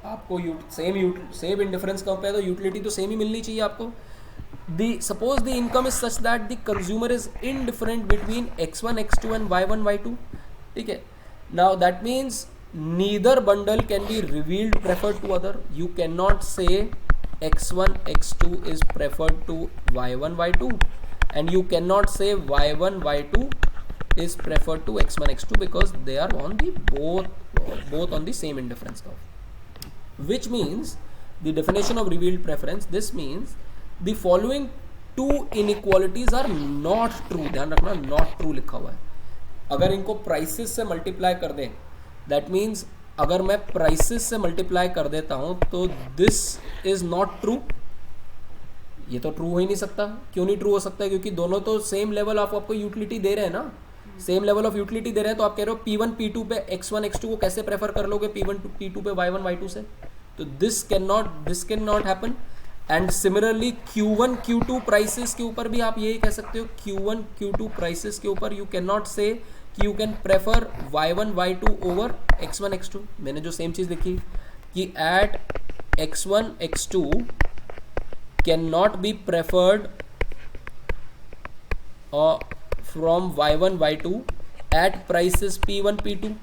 आपको सेम इंडिफरेंस कम पे है तो यूटिलिटी तो सेम ही मिलनी चाहिए आपको. Suppose the income is such that the consumer is indifferent between x1 x2 and y1 y2. ठीक है. Now that means neither bundle can be revealed preferred to other. You cannot say x1 x2 is preferred to y1 y2, and you cannot say y1 y2 is preferred to x1 x2 because they are on the both on the same indifference curve. Which means the definition of revealed preference, this means the following two inequalities are not true. ध्यान रखना not true लिखा हुआ है. अगर इनको prices से multiply कर दें, दैट मीन्स अगर मैं प्राइसेस से मल्टीप्लाई कर देता हूं तो दिस इज नॉट ट्रू. ये तो ट्रू हो ही नहीं सकता. क्यों नहीं ट्रू हो सकता है? क्योंकि दोनों तो सेम लेवल ऑफ आपको यूटिलिटी दे रहे हैं ना. सेम लेवल ऑफ यूटिलिटी दे रहे हैं तो आप कह रहे हो P1 P2 पे x1 x2 को कैसे प्रेफर कर लोगे P1 P2 पे y1 y2 से? तो this can not happen. And similarly Q1 Q2 prices के ऊपर भी आप यही कह सकते हो. Q1 Q2 प्राइसेस के ऊपर यू कैन नॉट से कि you can prefer y1 y2 over x1 x2. मैंने जो सेम चीज लिखी कि at x1 x2 can not be preferred from y1 y2 at prices P1 P2.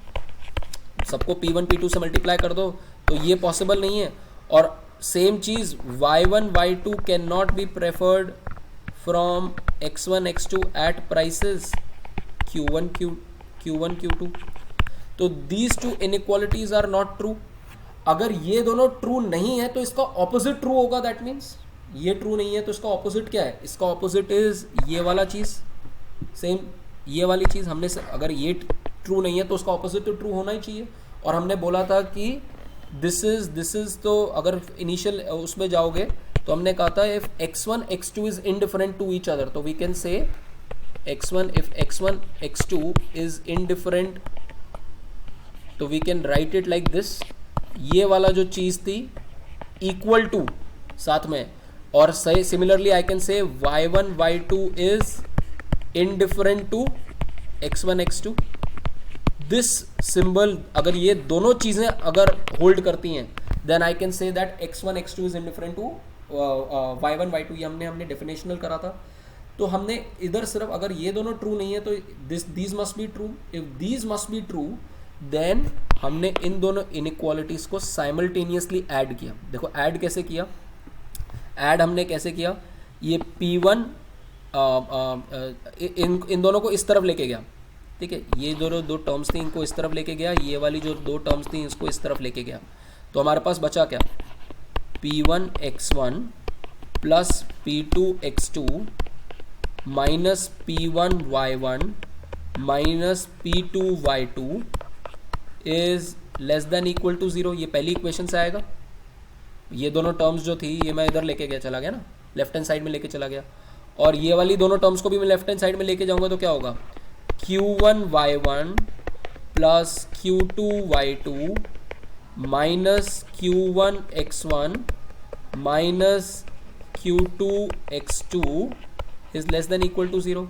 सबको P1 P2 से मल्टीप्लाई कर दो तो ये पॉसिबल नहीं है. और सेम चीज y1 y2 can not be preferred from x1 x2 at prices Q1 Q2. तो these two inequalities are not true. अगर ये दोनों ट्रू नहीं है तो इसका ऑपोजिट ट्रू होगा. दैट मीन्स ये ट्रू नहीं है तो इसका ऑपोजिट क्या है? इसका ऑपोजिट इज ये वाला चीज. सेम ये वाली चीज हमने अगर ये ट्रू नहीं है तो उसका ऑपोजिट तो ट्रू होना ही चाहिए. और हमने बोला था कि दिस इज तो अगर इनिशियल उसमें जाओगे तो हमने कहा था if x1 x2 is indifferent to each other तो we can say x1 if x1 x2 is indifferent तो we can write it like this. ये वाला जो चीज थी इक्वल टू साथ में. और similarly I can say y1 y2 is indifferent to x1 x2. This symbol अगर ये दोनों चीजें अगर होल्ड करती हैं then I can say that x1 x2 is indifferent to y1 y2. ये हमने डेफिनेशनल करा था. तो हमने इधर सिर्फ अगर ये दोनों ट्रू नहीं है तो these must be true. If these must be true then हमने इन दोनों इनइक्वालिटीज को साइमल्टेनियसली ऐड किया. देखो ऐड कैसे किया? ऐड हमने कैसे किया? ये P1 इन दोनों को इस तरफ लेके गया. ठीक है. ये दो टर्म्स थी इनको इस तरफ लेके गया. ये वाली जो दो टर्म्स थी इसको इस तरफ लेके गया. तो हमारे पास बचा क्या? P1 x1 plus P2 x2 minus P1 y1 minus P2 y2 is less than equal to 0. ये पहली इक्वेशन से आएगा. ये दोनों टर्म्स जो थी ये मैं इधर लेके चला गया ना, लेफ्ट हैंड साइड में लेके चला गया. और ये वाली दोनों टर्म्स को भी मैं लेफ्ट हैंड साइड में लेके जाऊंगा तो क्या होगा? Q1 y1 plus Q2 y2 minus Q1 x1 minus Q2 x2 is less than equal to 0.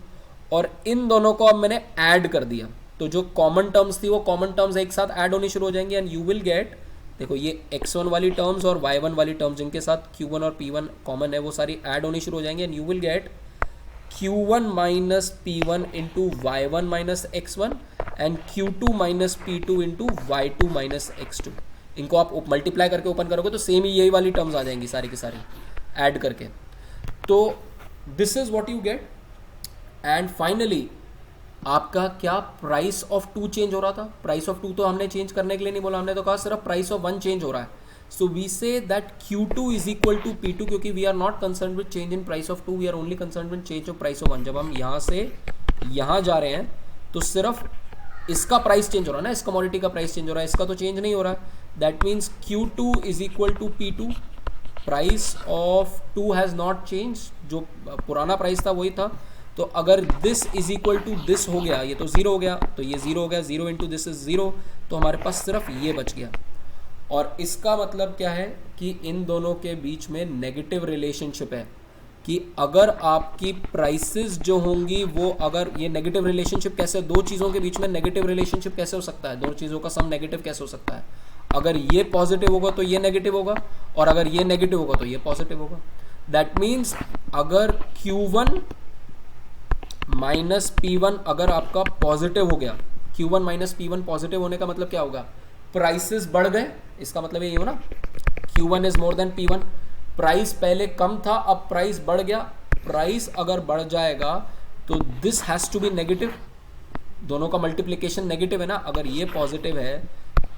और इन दोनों को अब मैंने ऐड कर दिया तो जो कॉमन टर्म्स थी वो कॉमन टर्म्स एक साथ ऐड होनी शुरू हो जाएंगे एंड यू विल गेट. देखो ये x1 वाली टर्म्स और y1 वाली टर्म्स जिनके साथ Q1 और P1 कॉमन है वो सारी ऐड होनी शुरू हो जाएंगे and you will get Q1 minus P1 into y1 minus x1 and Q2 minus P2 into y2 minus x2. इनको आप मल्टीप्लाई करके ओपन करोगे तो सेम ही यही वाली टर्म्स आ जाएंगी सारी की सारी ऐड करके. तो this is what you get. And finally आपका क्या प्राइस ऑफ 2 चेंज हो रहा था. प्राइस ऑफ 2 तो हमने चेंज करने के लिए नहीं बोला, हमने तो कहा सिर्फ प्राइस ऑफ 1 चेंज हो रहा है. So we say that Q2 is equal to P2 क्योंकि we are not concern with change in price of 2, we are only concern with change of price of 1. जब हम यहाँ से यहाँ जा रहे हैं तो सिर्फ इसका प्राइस चेंज हो रहा है ना, इस कमोडिटी का प्राइस चेंज हो रहा है, इसका तो चेंज नहीं हो रहा है. That means Q2 is equal to P2. Price of 2 has not change. जो पुराना प्राइस था वही था. तो अगर this is equal to this हो गया, ये तो 0 हो गया, तो ये 0 हो गया. 0 इंटू दिस इज 0, तो हमारे पास सिर्फ ये बच गया. और इसका मतलब क्या है कि इन दोनों के बीच में नेगेटिव रिलेशनशिप है कि अगर आपकी प्राइसेस जो होंगी वो अगर ये नेगेटिव रिलेशनशिप कैसे, दो चीज़ों के बीच में नेगेटिव रिलेशनशिप कैसे हो सकता है, दो चीज़ों का सम नेगेटिव कैसे हो सकता है? अगर ये पॉजिटिव होगा तो ये नेगेटिव होगा, और अगर ये नेगेटिव होगा तो ये पॉजिटिव होगा। दैट मीन्स अगर Q1 माइनस P1 अगर आपका पॉजिटिव हो गया, Q1 माइनस P1 पॉजिटिव होने का मतलब क्या होगा, प्राइसेस बढ़ गए, इसका मतलब ये हो ना, Q1 is more than P1। Price पहले कम था, अब प्राइस बढ़ गया। प्राइस अगर बढ़ जाएगा तो this has to be negative, दोनों का मल्टीप्लिकेशन नेगेटिव है ना। अगर ये पॉजिटिव है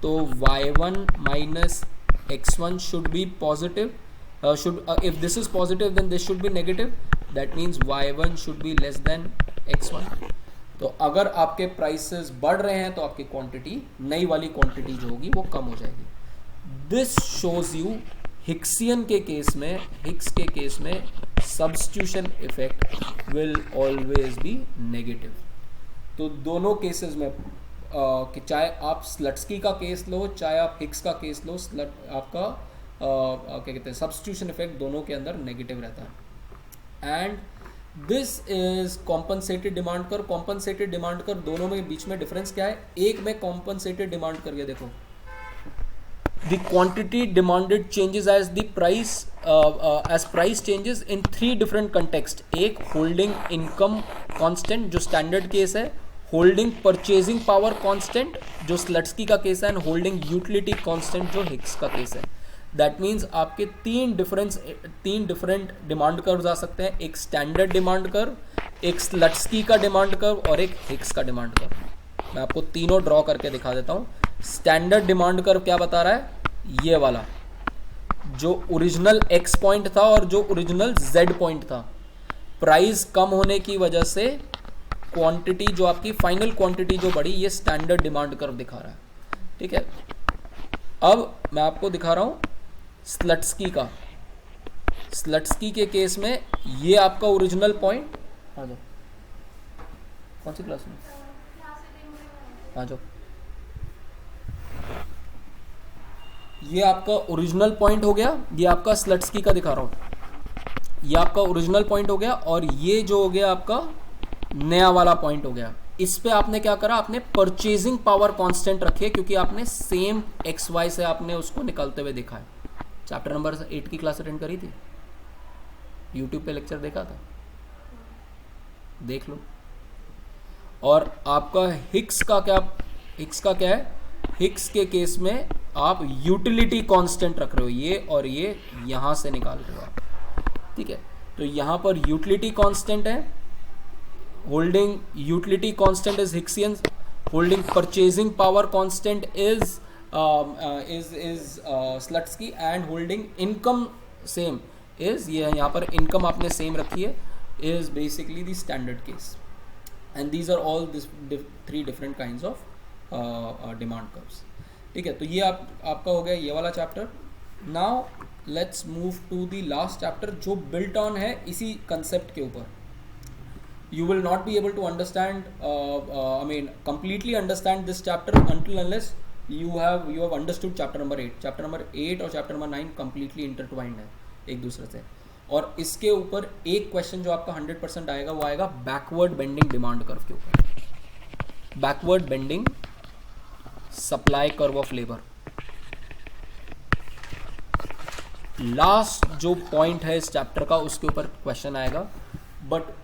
तो y1 minus x1 should be positive, if this is positive then this should be negative, that means y1 should be less than x1। तो अगर आपके प्राइसेस बढ़ रहे हैं तो आपकी क्वांटिटी, नई वाली क्वांटिटी जो होगी वो कम हो जाएगी। दिस शोज यू हिक्सियन के केस में, हिक्स के केस में substitution effect will always be negative. तो दोनों केसेस में कि चाहे आप स्लट्सकी का केस लो, चाहे आप हिक्स का केस लो, आपका क्या कहते हैं सब्स्टिट्यूशन इफेक्ट दोनों के अंदर नेगेटिव रहता है। And this is compensated demand curve. Compensated demand curve दोनों में बीच में डिफरेंस क्या है, एक में कॉम्पनसेटेड डिमांड कर्व, देखो the quantity demanded changes as the price, as price changes in 3 different context. एक होल्डिंग इनकम कांस्टेंट जो स्टैंडर्ड केस है, होल्डिंग परचेजिंग पावर कांस्टेंट जो स्लट्सकी का केस है, एंड होल्डिंग यूटिलिटी कांस्टेंट जो Hicks का case है। दैट मीन्स आपके 3 डिफरेंट डिमांड कर्व्स आ सकते हैं, एक स्टैंडर्ड डिमांड कर्व, एक स्लट्सकी का डिमांड कर्व और एक हिक्स का डिमांड कर्व। मैं आपको तीनों ड्रॉ करके दिखा देता हूं। स्टैंडर्ड डिमांड कर्व क्या बता रहा है, ये वाला जो ओरिजिनल x पॉइंट था और जो ओरिजिनल z पॉइंट था, प्राइस कम होने की वजह से क्वांटिटी जो आपकी फाइनल क्वांटिटी जो बढ़ी, ये स्टैंडर्ड डिमांड कर्व दिखा रहा है। ठीक है, अब मैं आपको दिखा रहा हूं स्लट्सकी का। स्लट्सकी के केस में ये आपका ओरिजिनल पॉइंट, आ जाओ, कौन सी क्लास में, आ जाओ, ये आपका ओरिजिनल पॉइंट हो गया, ये आपका स्लट्सकी का दिखा रहा हूं, ये आपका ओरिजिनल पॉइंट हो गया, और ये जो हो गया आपका नया वाला पॉइंट हो गया। इस पे आपने क्या करा, आपने परचेजिंग पावर कांस्टेंट रखी, क्योंकि आपने सेम एक्स वाई से आपने उसको निकालते हुए देखा है। चैप्टर नंबर 8 की क्लास अटेंड करी थी, यूट्यूब पे लेक्चर देखा था, देख लो। और आपका हिक्स का क्या है, हिक्स के केस में आप यूटिलिटी कांस्टेंट रख रहे हो, ये और ये यहां से निकाल रहे हो आप। ठीक है, तो यहां पर यूटिलिटी कांस्टेंट है, holding utility constant is Hicksian, holding purchasing power constant is Slutsky, and holding income same is, ये यहाँ पर इनकम आपने सेम रखी है, is basically the standard case. And these are all this 3 different kinds of demand curves. ठीक है, तो ये आपका हो गया ये वाला chapter. Now let's move to the last chapter जो बिल्ट ऑन है इसी कंसेप्ट के ऊपर। You will not be able to understand, completely understand this chapter until unless you have understood chapter number 8. Chapter number 8 और chapter number 9 completely intertwined है एक दूसरे से। और इसके ऊपर एक क्वेश्चन जो आपका 100% आएगा वो आएगा बैकवर्ड बेंडिंग डिमांड कर्व के ऊपर, backward bending supply curve of labour. Last जो पॉइंट है इस चैप्टर का उसके ऊपर क्वेश्चन आएगा, बट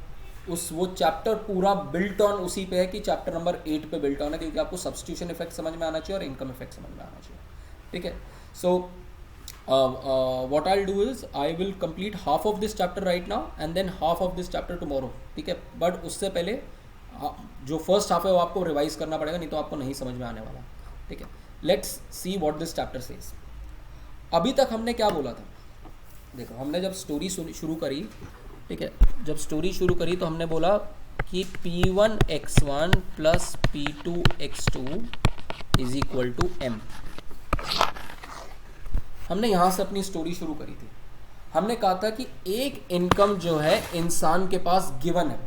वो चैप्टर पूरा बिल्ट ऑन उसी पे है कि चैप्टर नंबर 8 पे बिल्ट ऑन है, क्योंकि आपको सब्स्टिट्यूशन इफेक्ट समझ में आना चाहिए और इनकम इफेक्ट समझ में आना चाहिए। ठीक है, so what I will do is I will complete half of this chapter right now and than half of this chapter tomorrow. ठीक है, बट उससे पहले जो फर्स्ट हाफ है वो आपको रिवाइज करना पड़ेगा, नहीं तो आपको नहीं समझ में आने वाला। ठीक है, let's see what this chapter says. अभी तक हमने क्या बोला था, देखो हमने जब स्टोरी शुरू करी, ठीक है, जब स्टोरी शुरू करी तो हमने बोला कि P1x1 plus P2x2 is equal to M। हमने यहाँ से अपनी स्टोरी शुरू करी थी। हमने कहा था कि एक इनकम जो है इंसान के पास गिवन है,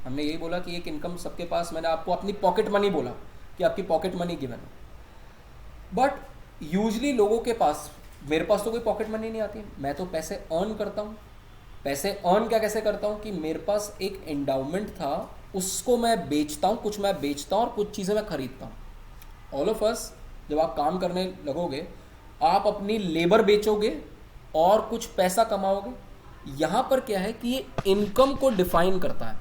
हमने यही बोला कि एक इनकम सबके पास, मैंने आपको अपनी पॉकेट मनी बोला कि आपकी पॉकेट मनी गिवन है, बट यूजली लोगों के पास, मेरे पास तो कोई पॉकेट मनी नहीं आती, मैं तो पैसे अर्न करता हूँ। पैसे अर्न क्या कैसे करता हूँ कि मेरे पास एक एंडाउमेंट था, उसको मैं बेचता हूँ, कुछ मैं बेचता हूँ और कुछ चीज़ें मैं खरीदता हूँ। ऑल ऑफ अस जब आप काम करने लगोगे आप अपनी लेबर बेचोगे और कुछ पैसा कमाओगे। यहाँ पर क्या है कि ये इनकम को डिफाइन करता है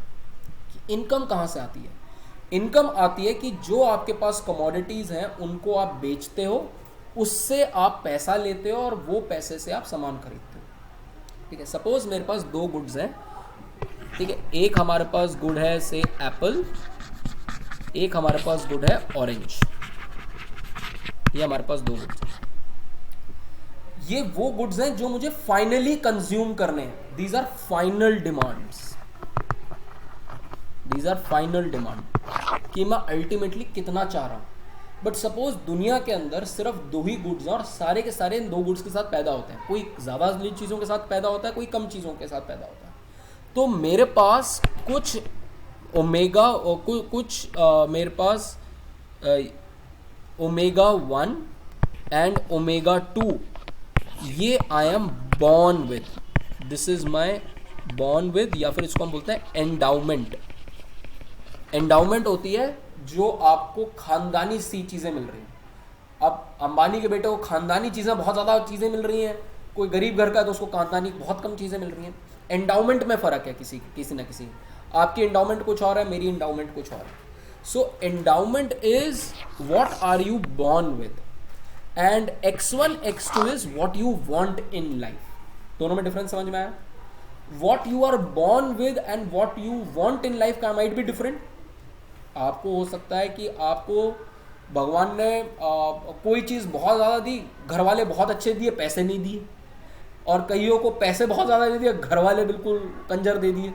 कि इनकम कहाँ से आती है। इनकम आती है कि जो आपके पास कमोडिटीज़ हैं उनको आप बेचते हो, उससे आप पैसा लेते हो और वो पैसे से आप सामान खरीदते हो। ठीक है, सपोज मेरे पास दो गुड्स हैं। ठीक है, एक हमारे पास गुड है से एप्पल, एक हमारे पास गुड है ऑरेंज। ये हमारे पास दो गुड्स हैं। ये वो गुड्स हैं जो मुझे फाइनली कंज्यूम करने हैं। These are final demands, these are final demand कि मैं अल्टीमेटली कितना चाह रहा हूं। बट सपोज दुनिया के अंदर सिर्फ दो ही गुड्स हैं और सारे के सारे इन दो गुड्स के साथ पैदा होते हैं। कोई ज़्यादा चीज़ों के साथ पैदा होता है, कोई कम चीज़ों के साथ पैदा होता है। तो मेरे पास कुछ ओमेगा और मेरे पास ओमेगा 1 एंड ओमेगा 2 ये I am born with, this is my born with, या फिर इसको हम बोलते हैं एंडाउमेंट। एंडाउमेंट होती है जो आपको खानदानी सी चीज़ें मिल रही हैं। अब अंबानी के बेटे को खानदानी चीज़ें बहुत ज़्यादा चीज़ें मिल रही हैं, कोई गरीब घर का है तो उसको खानदानी बहुत कम चीज़ें मिल रही हैं। एंडाउमेंट में फ़र्क है किसी ना किसी। आपकी एंडाउमेंट कुछ और है, मेरी एंडाउमेंट कुछ और है। So endowment is what are you born with and x1 x2 is what you want in life. दोनों में डिफरेंस समझ में आया? What you are born with and what you want in life का माइट बी डिफरेंट। आपको हो सकता है कि आपको भगवान ने कोई चीज़ बहुत ज़्यादा दी, घर वाले बहुत अच्छे दिए, पैसे नहीं दिए, और कईयों को पैसे बहुत ज़्यादा दे दिए, घर वाले बिल्कुल कंजर दे दिए।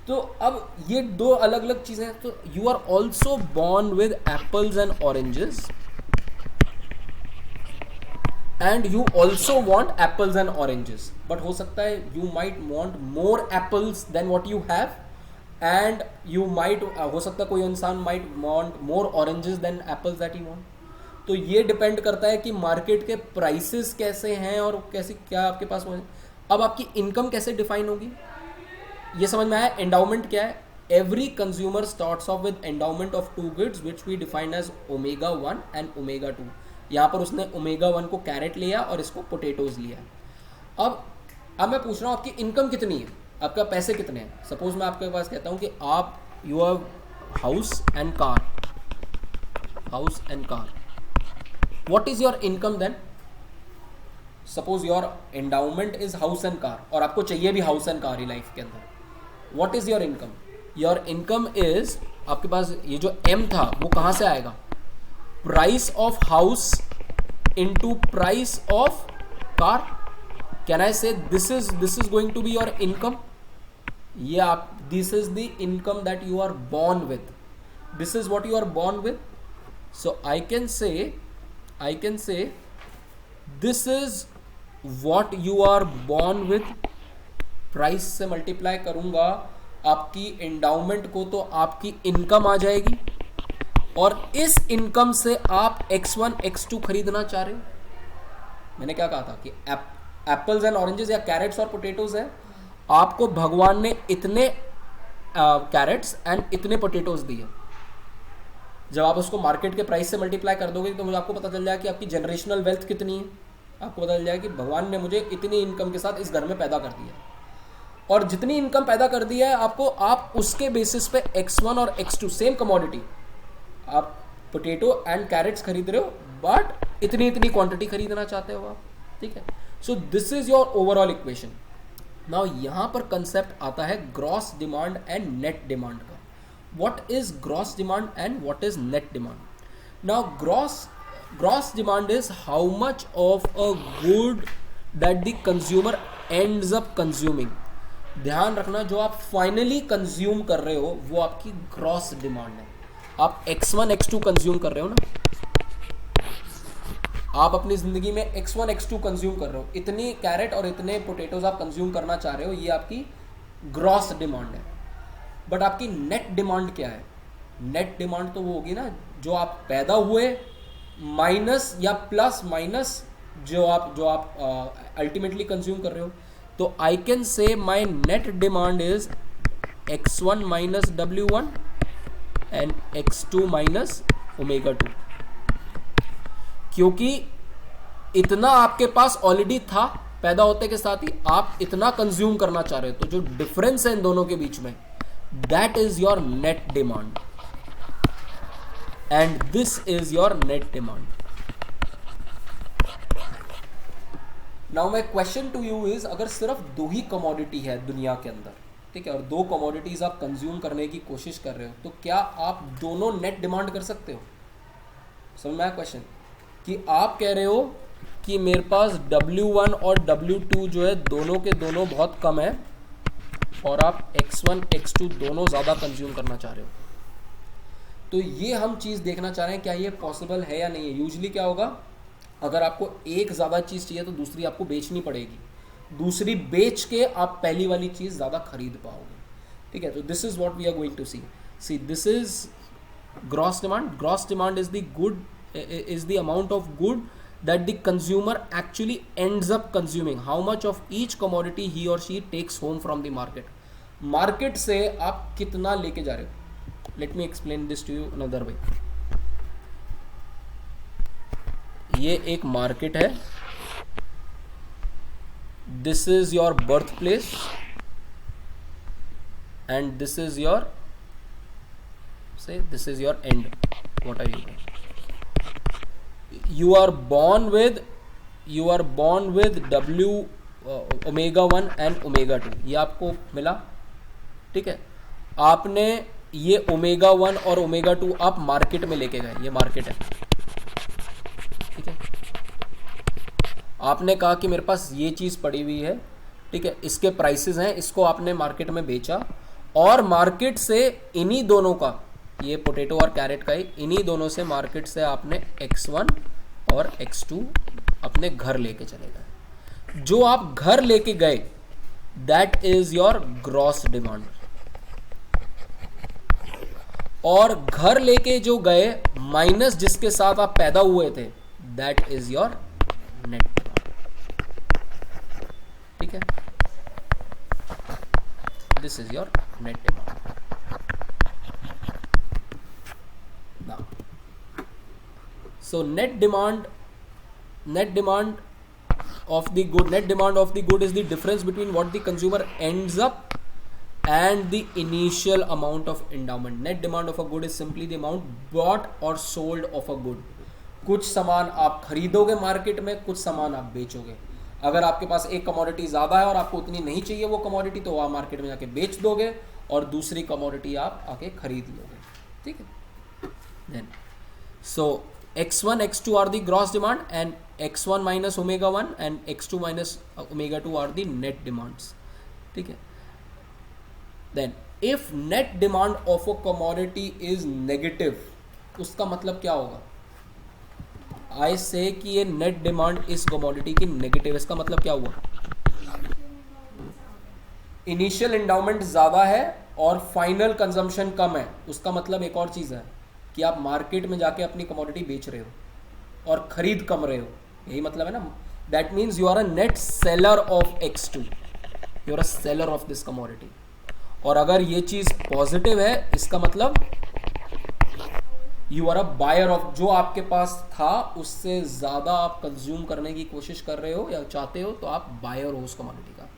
तो अब ये दो अलग अलग चीज़ें हैं। तो you are also born with apples and oranges and you also want apples and oranges. But हो सकता है you might want more apples than what you have and you might, हो सकता है कोई इंसान might want more oranges than apples that you want. तो ये डिपेंड करता है कि मार्केट के प्राइसेस कैसे हैं और कैसे क्या आपके पास हो। अब आपकी इनकम कैसे डिफाइन होगी ये समझ में आया? एंडाउमेंट क्या है? Every consumer starts off with endowment of two goods which we define as omega 1 and omega 2। यहाँ पर उसने ओमेगा 1 को कैरेट लिया और इसको पोटेटोज लिया। अब मैं पूछ रहा हूँ आपकी इनकम कितनी है, आपका पैसे कितने हैं। सपोज मैं आपके पास कहता हूँ कि आप you have house and car, house and car, what is your income then? Suppose your endowment is house and car और आपको चाहिए भी house and car he life के अंदर। what is your income? your income is, आपके पास ये जो M था वो कहाँ से आएगा? Price of house into price of car. Can I say this is going to be your income? ये आप, this is the income that you are born with, this is what you are born with. So I can say this is what you are born with। Price से multiply करूंगा आपकी endowment को तो आपकी income आ जाएगी, और इस income से आप x1 x2 खरीदना चाह रहे हो। मैंने क्या कहा था कि एप्पल्स एंड ऑरेंजेस या कैरेट्स और पोटेटोज है, आपको भगवान ने इतने कैरेट्स एंड इतने पोटेटोज दिए। जब आप उसको मार्केट के प्राइस से मल्टीप्लाई कर दोगे तो मुझे आपको पता चल जाएगा कि आपकी जनरेशनल वेल्थ कितनी है। आपको पता चल जाएगा कि भगवान ने मुझे इतनी इनकम के साथ इस घर में पैदा कर दिया, और जितनी इनकम पैदा कर दी है आपको, आप उसके बेसिस पे x1 और x2 सेम कमोडिटी, आप पोटेटो एंड कैरेट्स खरीद रहे हो, बट इतनी क्वांटिटी खरीदना चाहते हो आप। ठीक है, so this is your overall equation. Now यहाँ पर कंसेप्ट आता है gross demand and net demand का। What is gross demand and what is net demand? Now gross demand is how much of a good that the consumer ends up consuming। ध्यान रखना, जो आप finally consume कर रहे हो वो आपकी ग्रॉस डिमांड है। आप x1 x2 कंज्यूम कर रहे हो ना, आप अपनी जिंदगी में x1 x2 कंज्यूम कर रहे हो, इतनी कैरेट और इतने पोटेटोज आप कंज्यूम करना चाह रहे हो, ये आपकी ग्रॉस डिमांड है। बट आपकी नेट डिमांड क्या है? नेट डिमांड तो वो होगी ना जो आप पैदा हुए माइनस या प्लस माइनस जो आप अल्टीमेटली कंज्यूम कर रहे हो। तो आई कैन से my net demand is x1 minus w1 and x2 minus omega 2। क्योंकि इतना आपके पास ऑलरेडी था, पैदा होते के साथ ही आप इतना कंज्यूम करना चाह रहे हो, तो जो डिफरेंस है इन दोनों के बीच में, that is your net demand and this is your net demand. Now my question to you is, अगर सिर्फ दो ही कमोडिटी है दुनिया के अंदर, ठीक है, और दो कमोडिटीज आप कंज्यूम करने की कोशिश कर रहे हो, तो क्या आप दोनों नेट डिमांड कर सकते हो? समझ में आया क्वेश्चन? कि आप कह रहे हो कि मेरे पास W1 और W2 जो है दोनों के दोनों बहुत कम है, और आप X1 X2 दोनों ज़्यादा कंज्यूम करना चाह रहे हो. तो ये हम चीज़ देखना चाह रहे हैं क्या ये पॉसिबल है या नहीं है. यूजुअली क्या होगा, अगर आपको एक ज़्यादा चीज़ चाहिए तो दूसरी आपको बेचनी पड़ेगी, दूसरी बेच के आप पहली वाली चीज़ ज़्यादा खरीद पाओगे. ठीक है, तो this is what we are going to see this is gross demand. Gross demand is the good, is the amount of good that the consumer actually ends up consuming, how much of each commodity he or she takes home from the market. Market से आप कितना लेके जा रहे हो. Let me explain this to you another way. ये एक market है, this is your birth place and this is your, say this is your end. What are you doing? You are born with W omega 1 and omega 2, ये आपको मिला. ठीक है, आपने ये ओमेगा 1 और ओमेगा 2 आप मार्केट में लेके गए, ये मार्केट है. ठीक है, आपने कहा कि मेरे पास ये चीज़ पड़ी हुई है, ठीक है, इसके प्राइसेस हैं, इसको आपने मार्केट में बेचा, और मार्केट से इन्हीं दोनों का, ये पोटैटो और कैरेट का ही, इन्हीं दोनों से मार्केट से आपने X1 और X2 अपने घर लेके चले गए. जो आप घर लेके गए that is your gross demand, और घर लेके जो गए माइनस जिसके साथ आप पैदा हुए थे that is your net demand. ठीक है, this is your net demand. So net demand of the good is the difference between what the consumer ends up and the initial amount of endowment. Net demand of a good is simply the amount bought or sold of a good. कुछ सामान आप खरीदोगे market में, कुछ सामान आप बेचोगे. अगर आपके पास एक कमोडिटी ज़्यादा है और आपको उतनी नहीं चाहिए वो कमोडिटी, तो आप मार्केट में जाके बेच दोगे और दूसरी कमोडिटी आप आके खरीद लोगे. ठीक है, then so X1 X2 are the gross demand and X1 minus omega 1 and X2 minus omega 2 are the net demands. ठीक है, then if net demand of a commodity is negative, उसका मतलब क्या होगा? I say कि ये net demand इस commodity की negative, इसका मतलब क्या हुआ? Initial endowment ज़्यादा है और final consumption कम है, उसका मतलब एक और चीज़ है कि आप मार्केट में जाके अपनी कमोडिटी बेच रहे हो और खरीद कम रहे हो, यही मतलब है ना. That means you are a net seller of X2, you are a seller of this commodity. और अगर ये चीज़ पॉजिटिव है, इसका मतलब you are a buyer of, जो आपके पास था उससे ज़्यादा आप कंज्यूम करने की कोशिश कर रहे हो या चाहते हो, तो आप बायर हो उस कमोडिटी का.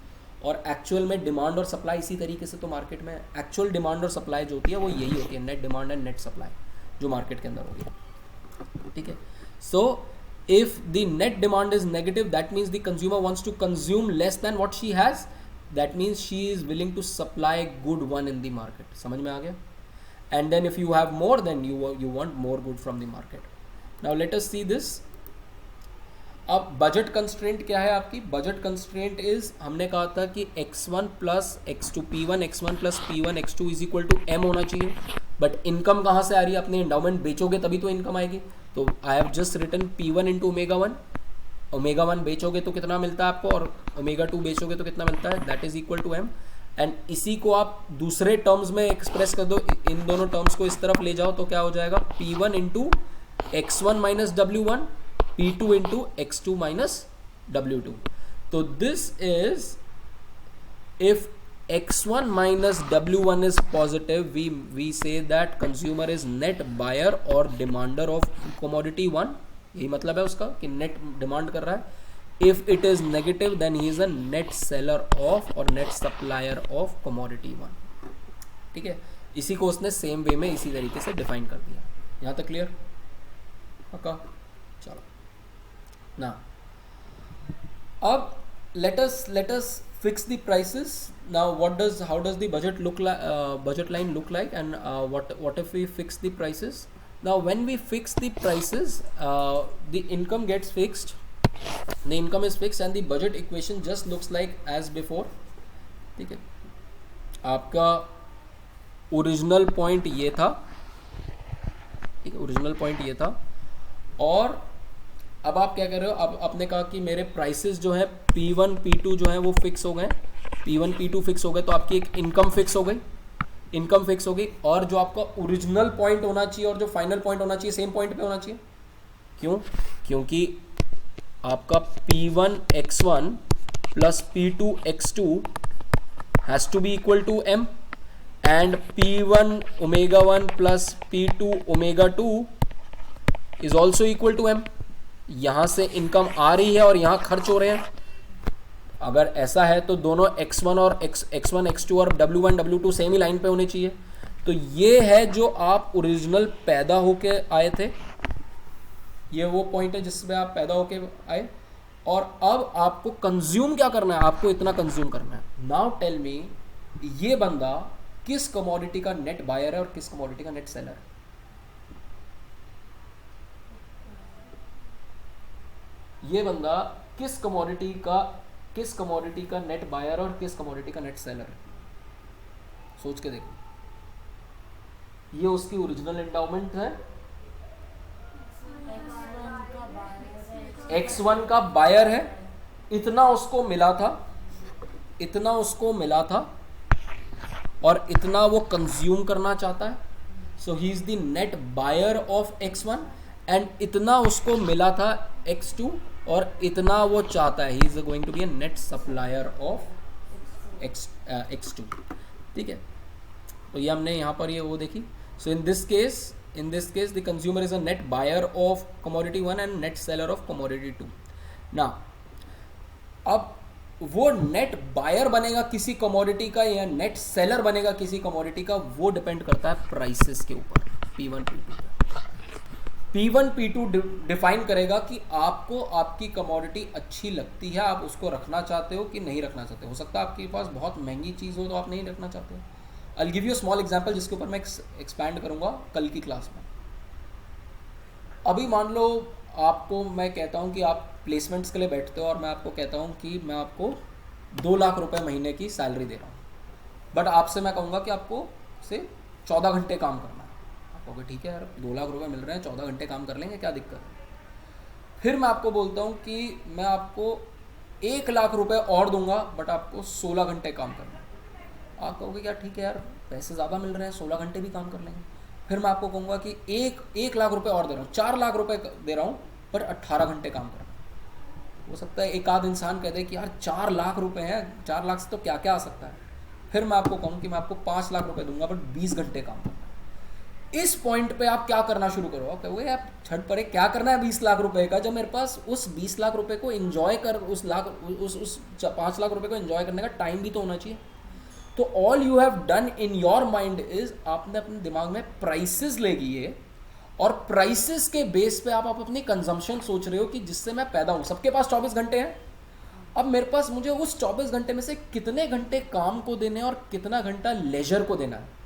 और एक्चुअल में डिमांड और सप्लाई इसी तरीके से तो मार्केट में एक्चुअल डिमांड और सप्लाई जो होती है वो यही होती है, net demand and net supply, जो मार्केट के अंदर होगी. ठीक है, so if the net demand is negative that means the consumer wants to consume less than what she has, that means she is willing to supply good one in the market. समझ में आ गया? And then if you have more than you want more good from the market. Now let us see this. अब budget constraint क्या है आपकी? Budget constraint is, हमने कहा था कि X1 plus X2 P1 X1 plus P1 X2 is equal to M होना चाहिए. बट इनकम कहाँ से आ रही है? अपने एंडाउमेंट बेचोगे तभी तो इनकम आएगी. तो I have just written P1 into omega 1. Omega 1 बेचोगे तो कितना मिलता है आपको, और ओमेगा 2 बेचोगे तो कितना मिलता है, that is equal to M. And इसी को आप दूसरे टर्म्स में एक्सप्रेस कर दो, इन दोनों टर्म्स को इस तरफ ले जाओ तो क्या हो जाएगा, P1 into X1 minus W1, P2 into X2 minus W2. तो this is, if X1 minus W1 is positive, we say that consumer is net buyer or demander of commodity 1, यही मतलब है उसका कि नेट डिमांड कर रहा है। If it is negative then he is a net seller of और net supplier of commodity 1। ठीक है, इसी को उसने सेम वे में इसी तरीके से डिफाइन कर दिया। यहाँ तक क्लियर? ओके, चलो ना, अब let us fix the prices now. How does the budget line look like, and what if we fix the prices? Now when we fix the prices, the income gets fixed, the income is fixed and the budget equation just looks like as before. ठीक है, आपका original point ये था, ठीक है, original point ये था, और अब आप क्या कर रहे हो, अब आपने कहा कि मेरे प्राइसेस जो है P1 P2 जो है वो फिक्स हो गए, P1 P2 फिक्स हो गए, तो आपकी एक इनकम फिक्स हो गई, इनकम फिक्स हो गई, और जो आपका ओरिजिनल पॉइंट होना चाहिए और जो फाइनल पॉइंट होना चाहिए सेम पॉइंट पे होना चाहिए। क्यों? क्योंकि आपका P1 X1 plus P2 X2 has to be equal to M and P1 omega 1 plus P2 omega 2 is also equal to M। यहाँ से इनकम आ रही है और यहाँ खर्च हो रहे हैं। अगर ऐसा है तो दोनों x1 और x1 x2 और w1 w2 सेम ही लाइन पे होने चाहिए। तो ये है जो आप ओरिजिनल पैदा होके आए थे, ये वो पॉइंट है जिसमें आप पैदा होके आए, और अब आपको कंज्यूम क्या करना है, आपको इतना कंज्यूम करना है। नाउ टेल मी, ये बंदा किस कमोडिटी का नेट बायर है और किस कमोडिटी का नेट सेलर है? ये बंदा किस कमोडिटी का नेट बायर और किस कमोडिटी का नेट सेलर है? सोच के देखो। ये उसकी ओरिजिनल एंडाउमेंट है, X1 का बायर है, इतना उसको मिला था और इतना वो कंज्यूम करना चाहता है। So he is the net buyer of X1 and इतना उसको मिला था X2 और इतना वो चाहता है, he is going to be a net supplier of X2। ठीक है, तो ये हमने यहाँ पर ये वो देखी। So in this case the consumer is a net buyer of commodity 1 and net seller of commodity 2। ना अब वो नेट बायर बनेगा किसी कमोडिटी का या नेट सेलर बनेगा किसी कमोडिटी का, वो डिपेंड करता है प्राइसेस के ऊपर, P1 P2 पे। P1 P2 डिफाइन करेगा कि आपको आपकी कमोडिटी अच्छी लगती है, आप उसको रखना चाहते हो कि नहीं रखना चाहते हो। सकता है आपके पास बहुत महंगी चीज़ हो तो आप नहीं रखना चाहते हो। I give you small example जिसके ऊपर मैं एक्सपैंड करूंगा कल की क्लास में। अभी मान लो आपको मैं कहता हूं कि आप प्लेसमेंट्स के लिए बैठते हो और मैं आपको कहता हूं कि मैं आपको 2 लाख रुपए महीने की सैलरी दे रहा हूँ, बट आपसे मैं कहूँगा कि आपको से 14 घंटे काम करना है। आप कहोगे ठीक है यार, 2 लाख रुपए मिल रहे हैं, 14 घंटे काम कर लेंगे, क्या दिक्कत है। फिर मैं आपको बोलता हूँ कि मैं आपको 1 लाख रुपए और दूंगा बट आपको 16 घंटे काम करना है। आप कहोगे क्या ठीक है यार, पैसे ज़्यादा मिल रहे हैं, 16 घंटे भी काम कर लेंगे। फिर मैं आपको कहूँगा कि 1 लाख रुपए और दे रहा हूँ, 4 लाख रुपए दे रहा हूँ पर 18 घंटे काम करना। हो सकता है एक आध इंसान कह दे कि यार 4 लाख रुपए हैं, 4 लाख से तो क्या क्या आ सकता है। फिर मैं आपको कहूँ कि मैं आपको 5 लाख रुपए दूंगा बट 20 घंटे काम करना। इस पॉइंट पे आप क्या करना शुरू करो, आप कहोगे यार छठ परे क्या करना है 20 लाख रुपए का, जब मेरे पास उस 20 लाख रुपए को एंजॉय कर उस 5 लाख रुपए को एंजॉय करने का टाइम भी तो होना चाहिए। तो all you have done in your mind is, आपने अपने दिमाग में प्राइसेस ले लिए और प्राइसेस के बेस पे आप अपनी कंजम्पशन सोच रहे हो कि जिससे मैं पैदा हूं। सबके पास 24 घंटे हैं, अब मेरे पास मुझे उस 24 घंटे में से कितने घंटे काम को देने और कितना घंटा लेजर को देना है।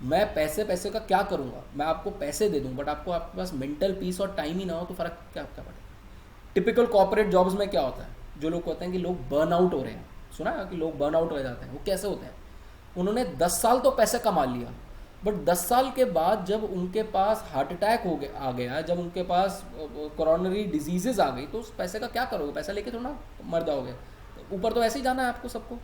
मैं पैसे का क्या करूंगा, मैं आपको पैसे दे दूं बट आपको आपके पास मेंटल पीस और टाइम ही ना हो तो फर्क क्या पड़ेगा। टिपिकल कॉर्पोरेट जॉब्स में क्या होता है, जो लोग कहते हैं कि लोग बर्न आउट हो रहे हैं, सुना है कि लोग बर्न आउट हो जाते हैं, वो कैसे होते हैं, उन्होंने 10 साल तो पैसे कमा लिया बट 10 साल के बाद जब उनके पास हार्ट अटैक आ गया, जब उनके पास कोरोनरी डिजीजेज आ गई, तो उस पैसे का क्या करोगे, पैसा लेके थोड़ा मर जाओगे, ऊपर तो ऐसे ही जाना है आपको सबको।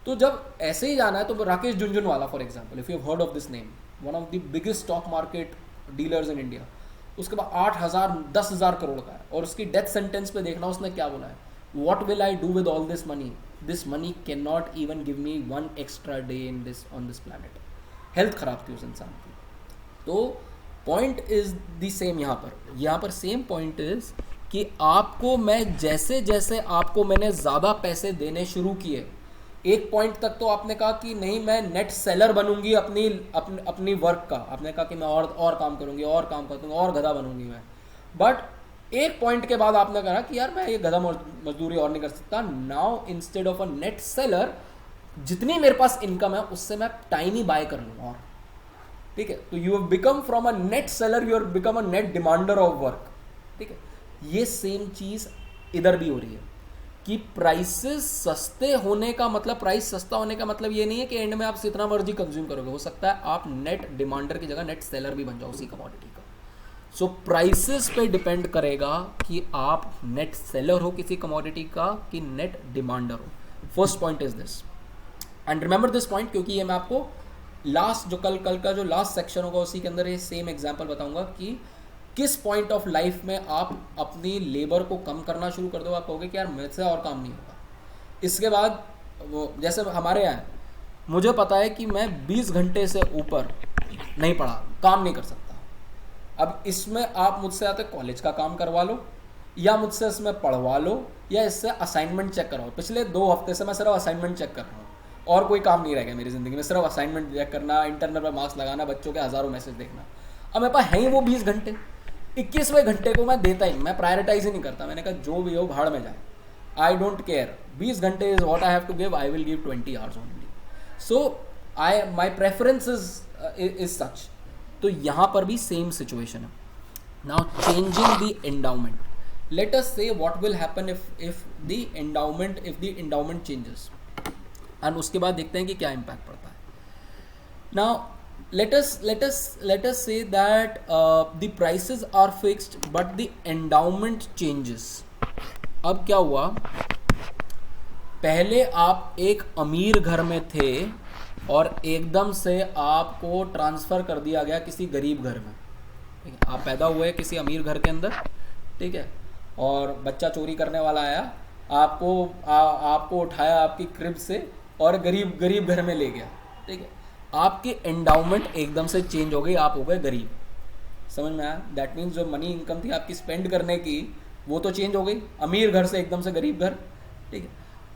तो जब ऐसे ही जाना है तो Rakesh Jhunjhunwala for example, if you have heard of this name, one of the biggest stock market dealers in India, उसके बाद 8,000 10,000 करोड़ का है और उसकी डेथ सेंटेंस पे देखना उसने क्या बोला है, what will I do with all this money, this money can not even give me 1 extra day in this on this planet. Health खराब थी उस इंसान की। तो पॉइंट इज द सेम। यहाँ पर सेम पॉइंट इज कि आपको मैं जैसे जैसे आपको मैंने ज़्यादा पैसे देने शुरू किए, एक पॉइंट तक तो आपने कहा कि नहीं मैं नेट सेलर बनूंगी अपनी वर्क का, आपने कहा कि मैं और काम करूंगी और काम करूंगी और गधा बनूंगी मैं, बट एक पॉइंट के बाद आपने कहा कि यार मैं ये गधा मजदूरी और नहीं कर सकता। Now instead of a net seller, जितनी मेरे पास इनकम है उससे मैं टाइनी बाय कर लूँगा और, ठीक है। तो you have become from a net seller you have become a net demander of work, ठीक है। ये सेम चीज़ इधर भी हो रही है कि प्राइसेस सस्ते होने का मतलब, प्राइस सस्ता होने का मतलब ये नहीं है कि एंड में आप जितना मर्जी कंज्यूम करोगे, हो सकता है आप नेट डिमांडर की जगह नेट सेलर भी बन जाओ उसी कमोडिटी का। सो प्राइसेस पे डिपेंड करेगा कि आप नेट सेलर हो किसी कमोडिटी का कि नेट डिमांडर हो। First point is this, and remember this point, क्योंकि ये मैं आपको लास्ट जो कल का जो लास्ट सेक्शन होगा उसी के अंदर ये सेम एग्जांपल बताऊंगा कि किस पॉइंट ऑफ लाइफ में आप अपनी लेबर को कम करना शुरू कर दो, आप कहोगे कि यार मेरे से और काम नहीं होगा। इसके बाद वो जैसे हमारे यहाँ मुझे पता है कि मैं 20 घंटे से ऊपर नहीं पढ़ा, काम नहीं कर सकता। अब इसमें आप मुझसे आते कॉलेज का काम करवा लो, या मुझसे इसमें पढ़वा लो, या इससे असाइनमेंट चेक करवाओ। पिछले 2 हफ्ते से मैं सिर्फ असाइनमेंट चेक कर रहा हूँ और कोई काम नहीं रह गया मेरी ज़िंदगी में, सिर्फ असाइनमेंट चेक करना, इंटरनेट पर मार्क्स लगाना, बच्चों के हज़ारों मैसेज देखना। अब मेरे पास है ही वो 20 घंटे, 21वें घंटे को मैं देता ही, मैं प्रायोरिटाइज ही नहीं करता। मैंने कहा जो भी हो भाड़ में जाए, आई डोंट केयर, 20 घंटे is what I have to give, I will give 20 hours only. So my preference is such. तो यहाँ पर भी सेम सिचुएशन है। Now changing the endowment, let us say what will happen if the endowment changes, and उसके बाद देखते हैं कि क्या इम्पैक्ट पड़ता है। Now let us say that the prices are fixed but the endowment changes। अब क्या हुआ, पहले आप एक अमीर घर में थे और एकदम से आपको ट्रांसफ़र कर दिया गया किसी गरीब घर में, ठीक है। आप पैदा हुए किसी अमीर घर के अंदर, ठीक है, और बच्चा चोरी करने वाला आया, आपको उठाया आपकी क्रिब से और गरीब घर में ले गया, ठीक है। आपकी एंडाउमेंट एकदम से चेंज हो गई, आप हो गए गरीब। समझ में आया? दैट मीन्स जो मनी इनकम थी आपकी स्पेंड करने की वो तो चेंज हो गई, अमीर घर से एकदम से गरीब घर, ठीक है।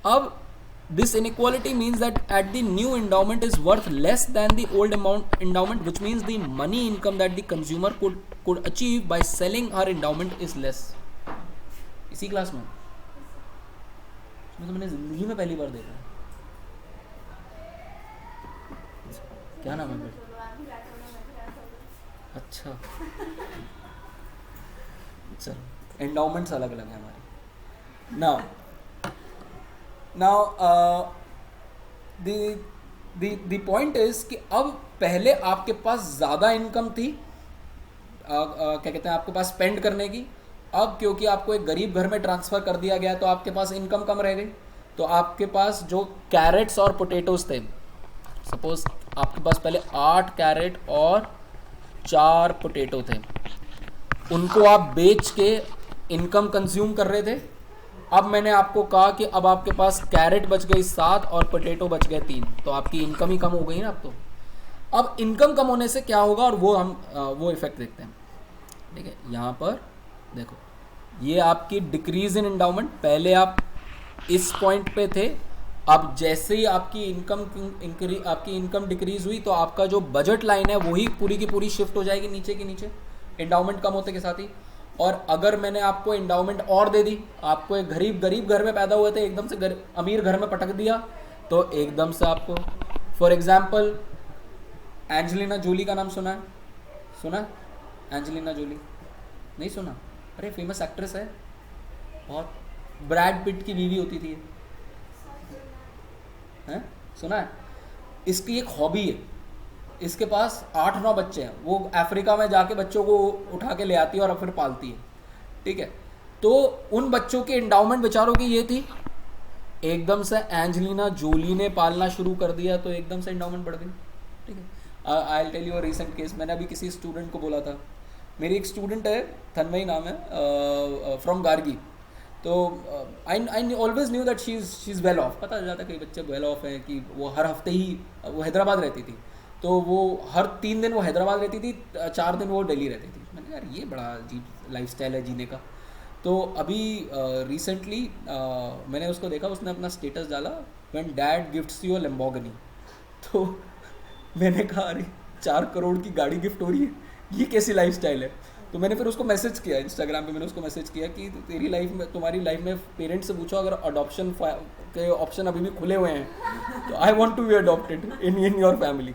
अब this inequality means that at the new endowment is worth less than the old endowment, which means the money income that the consumer could achieve by selling her endowment is less. इसी class में तो मैंने जिंदगी में पहली बार देखा। क्या नाम है? अच्छा, चलो, एंडाउमेंट्स अलग अलग है हमारे। नाउ द पॉइंट इज कि अब पहले आपके पास ज़्यादा इनकम थी, क्या कहते हैं, आपके पास स्पेंड करने की। अब क्योंकि आपको एक गरीब घर में ट्रांसफ़र कर दिया गया तो आपके पास इनकम कम रह गई, तो आपके पास जो कैरेट्स और पोटैटोज थे, सपोज आपके पास पहले 8 कैरेट और 4 पोटैटो थे, उनको आप बेच के इनकम कंज्यूम कर रहे थे। अब मैंने आपको कहा कि अब आपके पास कैरेट बच गई 7 और पोटैटो बच गए 3, तो आपकी इनकम ही कम हो गई ना। अब इनकम कम होने से क्या होगा, और वो हम वो इफेक्ट देखते हैं, ठीक है। यहाँ पर देखो, ये आपकी डिक्रीज इन एंडाउमेंट, पहले आप इस पॉइंट पे थे, अब जैसे ही आपकी इनकम डिक्रीज हुई तो आपका जो बजट लाइन है वही पूरी की पूरी शिफ्ट हो जाएगी नीचे की नीचे, एंडाउमेंट कम होते के साथ ही। और अगर मैंने आपको एंडाउमेंट और दे दी, आपको एक गरीब घर में पैदा हुए थे, एकदम से अमीर घर में पटक दिया, तो एकदम से आपको, फॉर एग्जाम्पल एंजेलिना जोली का नाम सुना है? एंजेलिना जोली नहीं सुना? अरे फेमस एक्ट्रेस है बहुत, ब्रैड पिट की बीवी होती थी, हैं? सुना है? इसकी एक हॉबी है, इसके पास 8-9 बच्चे हैं, वो अफ्रीका में जाके बच्चों को उठा के ले आती है और फिर पालती है, ठीक है। तो उन बच्चों की एंडाउमेंट बेचारों की ये थी, एकदम से एंजेलिना जोली ने पालना शुरू कर दिया तो एकदम से एंडाउमेंट बढ़ गई, ठीक है। I will tell you a recent case. मैंने अभी किसी स्टूडेंट को बोला था, मेरी एक स्टूडेंट है, तन्मयी नाम है, फ्रॉम गार्गी। तो I always knew that she is well of, पता चल जाता है कई बच्चे वेल ऑफ हैं कि वो हर हफ्ते ही, वो हैदराबाद रहती थी, तो वो हर 3 दिन वो हैदराबाद रहती थी, 4 दिन वो दिल्ली रहती थी। मैंने कहा यार ये बड़ा अजीब लाइफस्टाइल है जीने का। तो अभी रिसेंटली मैंने उसको देखा, उसने अपना स्टेटस डाला when dad gifts you a Lamborghini. तो मैंने कहा अरे 4 करोड़ की गाड़ी गिफ्ट हो रही है, ये कैसी लाइफस्टाइल है। तो मैंने फिर उसको मैसेज किया इंस्टाग्राम पे, मैंने उसको मैसेज किया कि तेरी लाइफ में, तुम्हारी लाइफ में पेरेंट्स से पूछो अगर अडॉप्शन के ऑप्शन अभी भी खुले हुए हैं तो I want to be adopted in your family.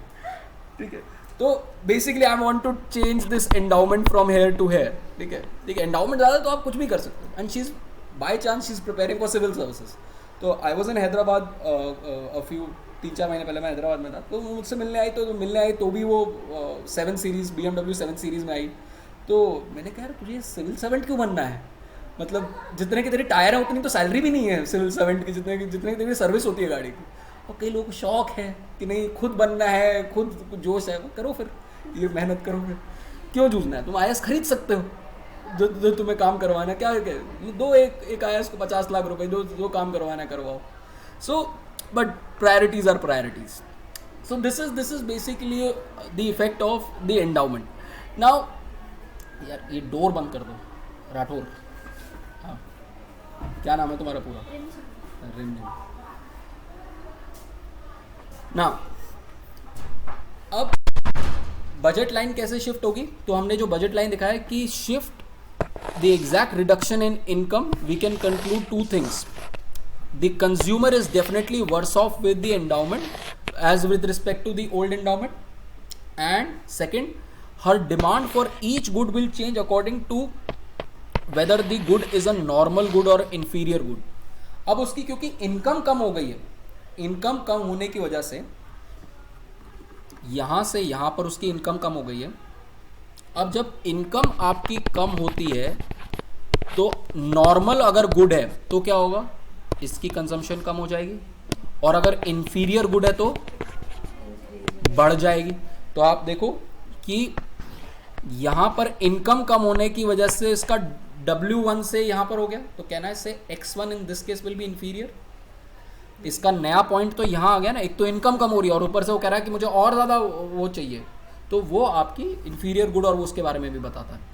ठीक है, तो basically I want to change this endowment from here to here. ठीक है, ठीक है, एंडाउमेंट ज़्यादा तो आप कुछ भी कर सकते हो। And she is by chance she is preparing for civil services. तो I was in Hyderabad a few 3-4 महीने पहले मैं हैदराबाद में था, तो वो मुझसे मिलने आई तो भी वो 7 सीरीज़ BMW 7 सीरीज़ में आई। तो मैंने कहा यार तुझे सिविल सर्वेंट क्यों बनना है, मतलब जितने की तेरी टायर है उतनी तो सैलरी भी नहीं है सिविल सर्वेंट की, जितने की तेरी सर्विस होती है गाड़ी की। और कई लोगों को शौक है कि नहीं खुद बनना है, खुद जोश है, वो करो फिर, ये मेहनत करो फिर, क्यों जूझना है। तुम IAS खरीद सकते हो, जो तुम्हें काम करवाना है, क्या दो एक IAS को 50 लाख रुपए, जो काम करवाना है करवाओ। So but priorities are priorities. So this is basically the effect of the endowment. Now यार ये डोर बंद कर दो राठौर। हाँ, क्या नाम है तुम्हारा पूरा? रिमझिम। ना अब बजट लाइन कैसे शिफ्ट होगी, तो हमने जो बजट लाइन दिखाया है कि shift the exact reduction in income, we can conclude 2 things. The consumer is definitely worse off with the endowment as with respect to the old endowment, and second, her demand for each good will change according to whether the good is a normal good or inferior good. अब उसकी क्योंकि income कम हो गई है, income कम होने की वजह से यहाँ से यहाँ पर उसकी इनकम कम हो गई है। अब जब इनकम आपकी कम होती है तो नॉर्मल अगर गुड है तो क्या होगा, इसकी कंजम्पशन कम हो जाएगी, और अगर इंफीरियर गुड है तो बढ़ जाएगी। तो आप देखो कि यहाँ पर इनकम कम होने की वजह से इसका W1 से यहाँ पर हो गया, तो कहना है से X1 in this case will be inferior. इसका नया पॉइंट तो यहाँ आ गया ना, एक तो इनकम कम हो रही है और ऊपर से वो कह रहा है कि मुझे और ज़्यादा वो चाहिए, तो वो आपकी इंफीरियर गुड और वो उसके बारे में भी बताता है।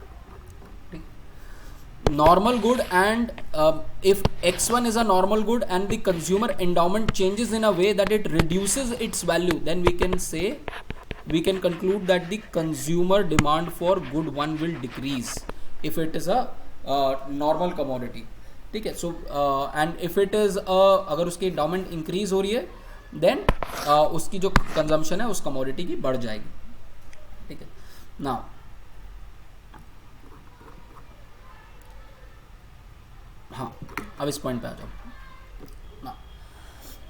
Normal good, and if X1 is a normal good and the consumer endowment changes in a way that it reduces its value, then we can conclude that the consumer demand for good one will decrease if it is a normal commodity. ठीक है, so and if it is अगर उसकी endowment increase हो रही है then उसकी जो consumption है उस कमोडिटी की बढ़ जाएगी। ठीक है, नाउ हाँ, अब इस पॉइंट पे आ जाओ।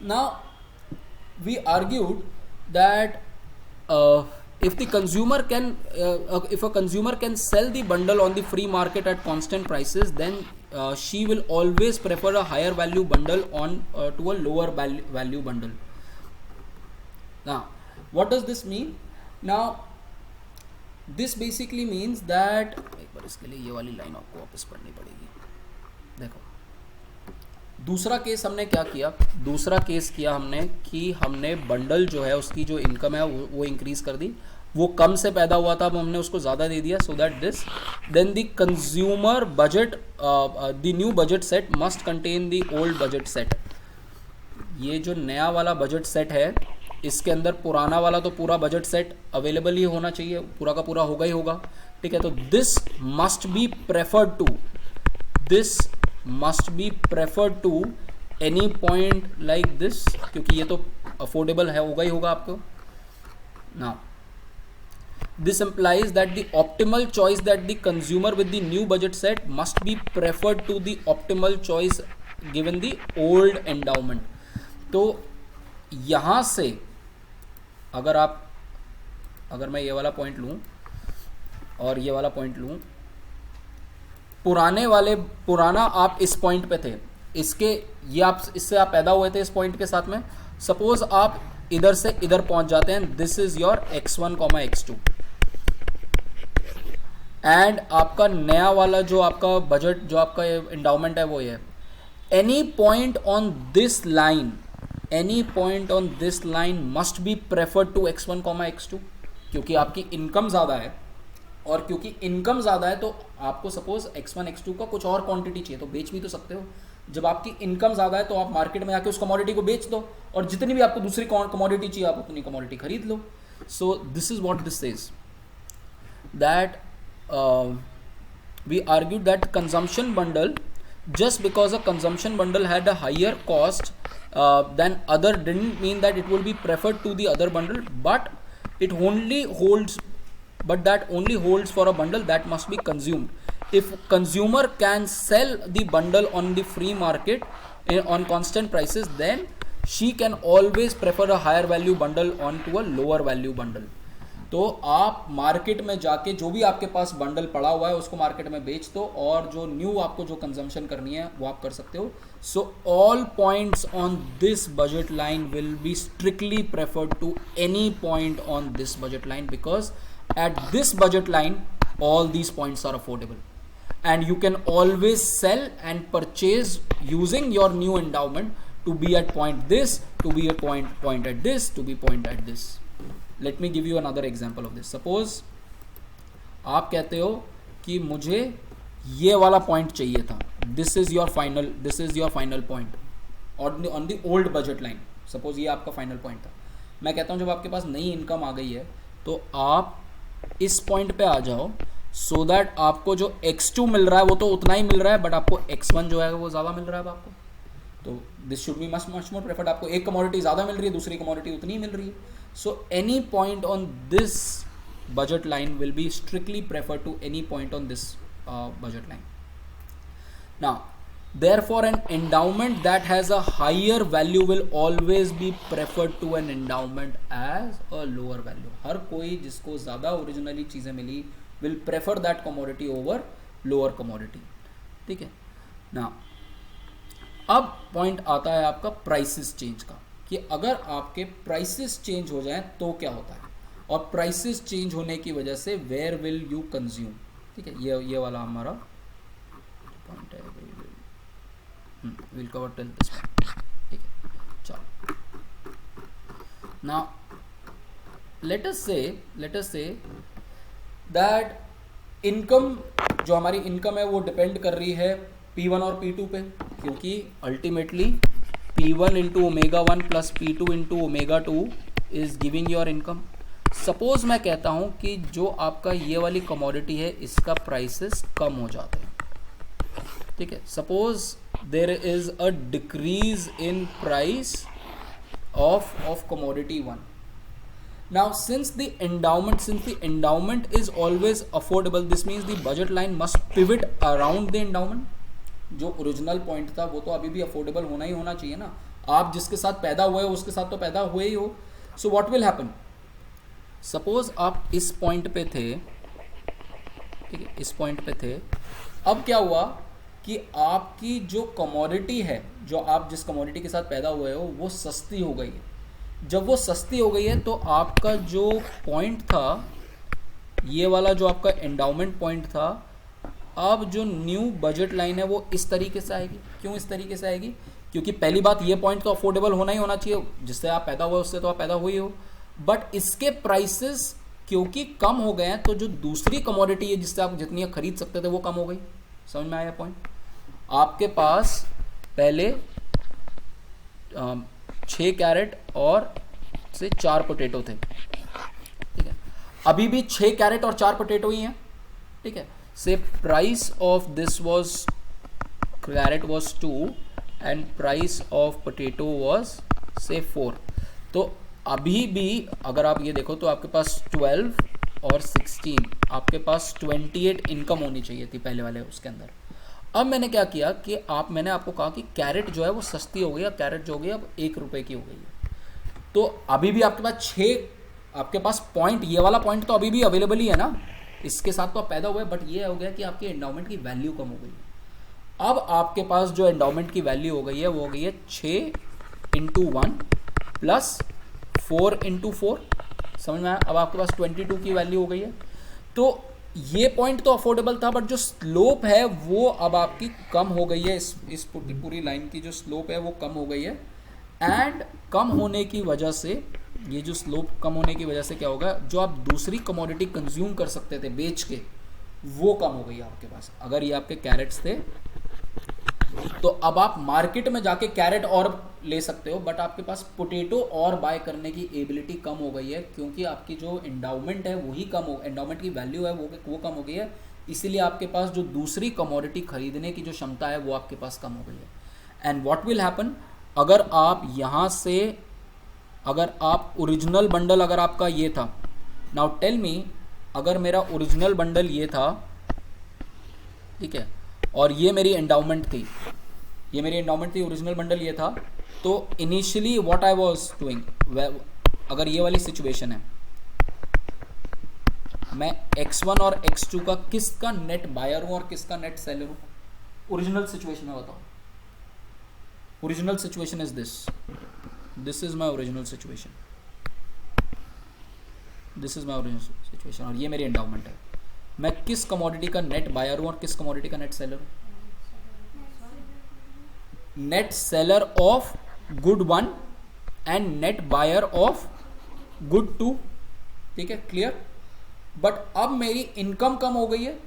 Now we argued that if a consumer can sell the bundle on the free market at constant prices, then she will always prefer a higher value bundle to a lower value bundle. Now what does this mean? Now this basically means that एक बार इसके लिए ये वाली line आपको वापस पढ़नी पड़ेगी। देखो दूसरा केस हमने क्या किया, दूसरा केस किया हमने कि हमने बंडल जो है उसकी जो इनकम है वो इंक्रीज कर दी, वो कम से पैदा हुआ था, अब हमने उसको ज़्यादा दे दिया, so that this then the consumer budget the new budget set must contain the old budget set. ये जो नया वाला बजट सेट है इसके अंदर पुराना वाला तो पूरा बजट सेट अवेलेबल ही होना चाहिए, पूरा का पूरा होगा ही होगा। ठीक है, तो this must be preferred to any point like this, क्योंकि ये तो अफोर्डेबल है, होगा ही होगा आपको। Now this implies that the optimal choice that the consumer with the new budget set must be preferred to the optimal choice given the old endowment. तो यहाँ से अगर मैं ये वाला पॉइंट लूँ और ये वाला पॉइंट लूँ, पुराना आप इस पॉइंट पे थे, इससे आप पैदा हुए थे इस पॉइंट के साथ में, सपोज आप इधर से इधर पहुंच जाते हैं, this is your x1, x2, and आपका नया वाला जो आपका बजट जो आपका एंडाउमेंट है वो ये, any point on this line any point on this line must be preferred to x1, x2, क्योंकि आपकी इनकम ज़्यादा है, और क्योंकि इनकम ज़्यादा है तो आपको सपोज x1 x2 का कुछ और क्वांटिटी चाहिए तो बेच भी तो सकते हो। जब आपकी इनकम ज़्यादा है तो आप मार्केट में आके उस कमोडिटी को बेच दो, और जितनी भी आपको दूसरी कमोडिटी चाहिए आप उतनी कमोडिटी खरीद लो। So this is what this says, that we argued that consumption bundle, just because a consumption bundle had a higher cost than other, didn't mean that it will be preferred to the other bundle, but that only holds for a bundle that must be consumed. If consumer can sell the bundle on the free market on constant prices, then she can always prefer a higher value bundle onto a lower value bundle. तो आप market में जाके जो भी आपके पास bundle पड़ा हुआ है उसको मार्केट में बेच दो, और जो न्यू आपको जो कंजम्पशन करनी है वो आप कर सकते हो। So all points on this budget line will be strictly preferred to any point on this budget line, because at this budget line all these points are affordable, and you can always sell and purchase using your new endowment to be at point this, to be a point at this, to be point at this. Let me give you another example of this. Suppose आप कहते हो कि मुझे ये वाला point चाहिए था, this is your final point on the old budget line. Suppose ये आपका फाइनल पॉइंट था। मैं कहता हूँ जब आपके पास नई इनकम आ गई है तो आप इस पॉइंट पे आ जाओ, सो दैट आपको जो x2 मिल रहा है वो तो उतना ही मिल रहा है, बट आपको x1 जो है वो ज़्यादा मिल रहा है आपको। तो this should be much more preferred. आपको एक कमोडिटी ज़्यादा मिल रही है, दूसरी कमोडिटी उतनी ही मिल रही है। So any point on this budget line will be strictly preferred to any point on this budget line. Now, therefore, an endowment that has a higher value will always be preferred to an endowment as a lower value. हर कोई जिसको ज़्यादा originally चीज़ें मिली will prefer that commodity over lower commodity. ठीक है। Now, अब point आता है आपका प्राइसेस चेंज का, कि अगर आपके प्राइसेस चेंज हो जाएं तो क्या होता है, और प्राइसेस चेंज होने की वजह से वेयर विल यू कंज्यूम। ठीक है, ये वाला हमारा पॉइंट है, will cover till this point. ठीक है, चलो now let us say that income, जो हमारी इनकम है वो डिपेंड कर रही है P1 और P2 पे, क्योंकि ultimately P1 into omega 1 plus P2 into omega 2 is giving your income. Suppose मैं कहता हूँ कि जो आपका ये वाली कमोडिटी है इसका प्राइसेस कम हो जाते हैं। ठीक है, suppose there is a decrease in price of commodity 1. Now since the endowment is always affordable, this means the budget line must pivot around the endowment. जो ओरिजिनल पॉइंट था वो तो अभी भी अफोर्डेबल होना ही होना चाहिए ना। आप जिसके साथ पैदा हुए हो उसके साथ तो पैदा हुए ही हो। So what will happen, suppose आप इस पॉइंट पे थे, ठीक है, इस पॉइंट पे थे। अब क्या हुआ कि आपकी जो कमोडिटी है, जो आप जिस कमोडिटी के साथ पैदा हुए हो वो सस्ती हो गई है। जब वो सस्ती हो गई है तो आपका जो पॉइंट था, ये वाला जो आपका एंडाउमेंट पॉइंट था, अब जो न्यू बजट लाइन है वो इस तरीके से आएगी। क्यों इस तरीके से आएगी? क्योंकि पहली बात, ये पॉइंट तो अफोर्डेबल होना ही होना चाहिए, जिससे आप पैदा हुए उससे तो आप पैदा हुए हो, बट इसके प्राइसेस क्योंकि कम हो गए हैं तो जो दूसरी कमोडिटी है जिससे आप जितनी खरीद सकते थे वो कम हो गई। समझ में आया पॉइंट? आपके पास पहले 6 कैरेट और से 4 पोटैटो थे, ठीक है, अभी भी 6 कैरेट और 4 पोटैटो ही हैं, ठीक है। Say price of this was, carrot was 2 and price of potato was say 4। तो अभी भी अगर आप ये देखो तो आपके पास 12 और 16, आपके पास 28 इनकम होनी चाहिए थी पहले वाले उसके अंदर। अब मैंने क्या किया कि मैंने आपको कहा कि कैरेट जो है वो सस्ती हो गई है, कैरेट जो हो गई अब 1 रुपये की हो गई है। तो अभी भी आपके पास 6, आपके पास पॉइंट, ये वाला पॉइंट तो अभी भी अवेलेबल ही है ना, इसके साथ तो आप पैदा हुए, बट ये हो गया कि आपकी एंडाउमेंट की वैल्यू कम हो गई है। अब आपके पास जो एंडाउमेंट की वैल्यू हो गई है वो हो गई है 6 × 1 प्लस 4 × 4। समझ में आया? अब आपके पास 22 की वैल्यू हो गई है। तो ये पॉइंट तो अफोर्डेबल था, बट जो स्लोप है वो अब आपकी कम हो गई है। इस पूरी लाइन की जो स्लोप है वो कम हो गई है, एंड कम होने की वजह से, ये जो स्लोप कम होने की वजह से क्या होगा, जो आप दूसरी कमोडिटी कंज्यूम कर सकते थे बेच के, वो कम हो गई आपके पास। अगर ये आपके कैरेट्स थे तो अब आप मार्केट में जाके कैरेट और ले सकते हो, बट आपके पास पोटैटो और बाय करने की एबिलिटी कम हो गई है, क्योंकि आपकी जो एंडाउमेंट है वही कम हो, एंडाउमेंट की वैल्यू है वो कम हो गई है। इसीलिए आपके पास जो दूसरी कमोडिटी खरीदने की जो क्षमता है वो आपके पास कम हो गई है। एंड व्हाट विल हैपन, अगर आप यहाँ से, अगर आप ओरिजिनल बंडल अगर आपका ये था, नाउ टेल मी, अगर मेरा ओरिजिनल बंडल ये था, ठीक है, और ये मेरी एंडाउमेंट थी, ये मेरी एंडाउमेंट थी, ओरिजिनल बंडल ये था, तो initially what I was doing, अगर ये वाली सिचुएशन है, मैं x1 और x2 का किसका नेट बायर हूं और किसका नेट सेलर हूं? ओरिजिनल सिचुएशन में बताओ। Original situation is this is my original situation, this is my original situation, और ये मेरी एंडाउमेंट है। मैं किस कमोडिटी का नेट बायर हूं और किस कमोडिटी का नेट सेलर हूं? Net seller of good 1 and net buyer of good 2, ठीक है, क्लियर। बट अब मेरी इनकम कम हो गई है,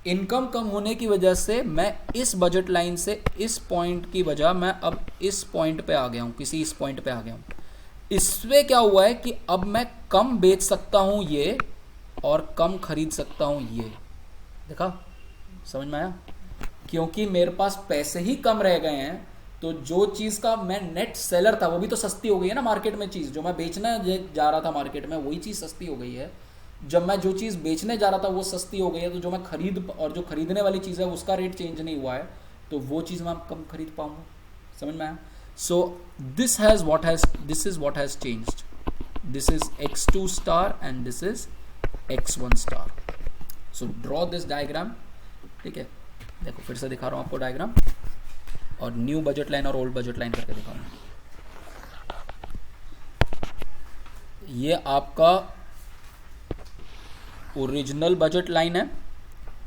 इनकम कम होने की वजह से मैं इस बजट लाइन से इस पॉइंट की वजह मैं अब इस पॉइंट पे आ गया हूं, किसी इस पॉइंट पे आ गया हूं। इसमें क्या हुआ है कि अब मैं कम बेच सकता हूं ये और कम खरीद सकता हूं ये। देखा, समझ में आया? क्योंकि मेरे पास पैसे ही कम रह गए हैं, तो जो चीज़ का मैं नेट सेलर था वो भी तो सस्ती हो गई है ना मार्केट में। चीज़ जो मैं बेचने जा रहा था मार्केट में वही चीज़ सस्ती हो गई है। जब मैं जो चीज़ बेचने जा रहा था वो सस्ती हो गई है, तो जो मैं खरीद और जो खरीदने वाली चीज़ है उसका रेट चेंज नहीं हुआ है, तो वो चीज़ मैं कम खरीद पाऊंगा। समझ में आया? सो this is what has changed, this is x2 star and this is x1 star. So draw this diagram, ठीक है। देखो फिर से दिखा रहा हूँ आपको डायग्राम, और न्यू बजट लाइन और ओल्ड बजट लाइन करके दिखाऊंगा। ये आपका ओरिजिनल बजट लाइन है,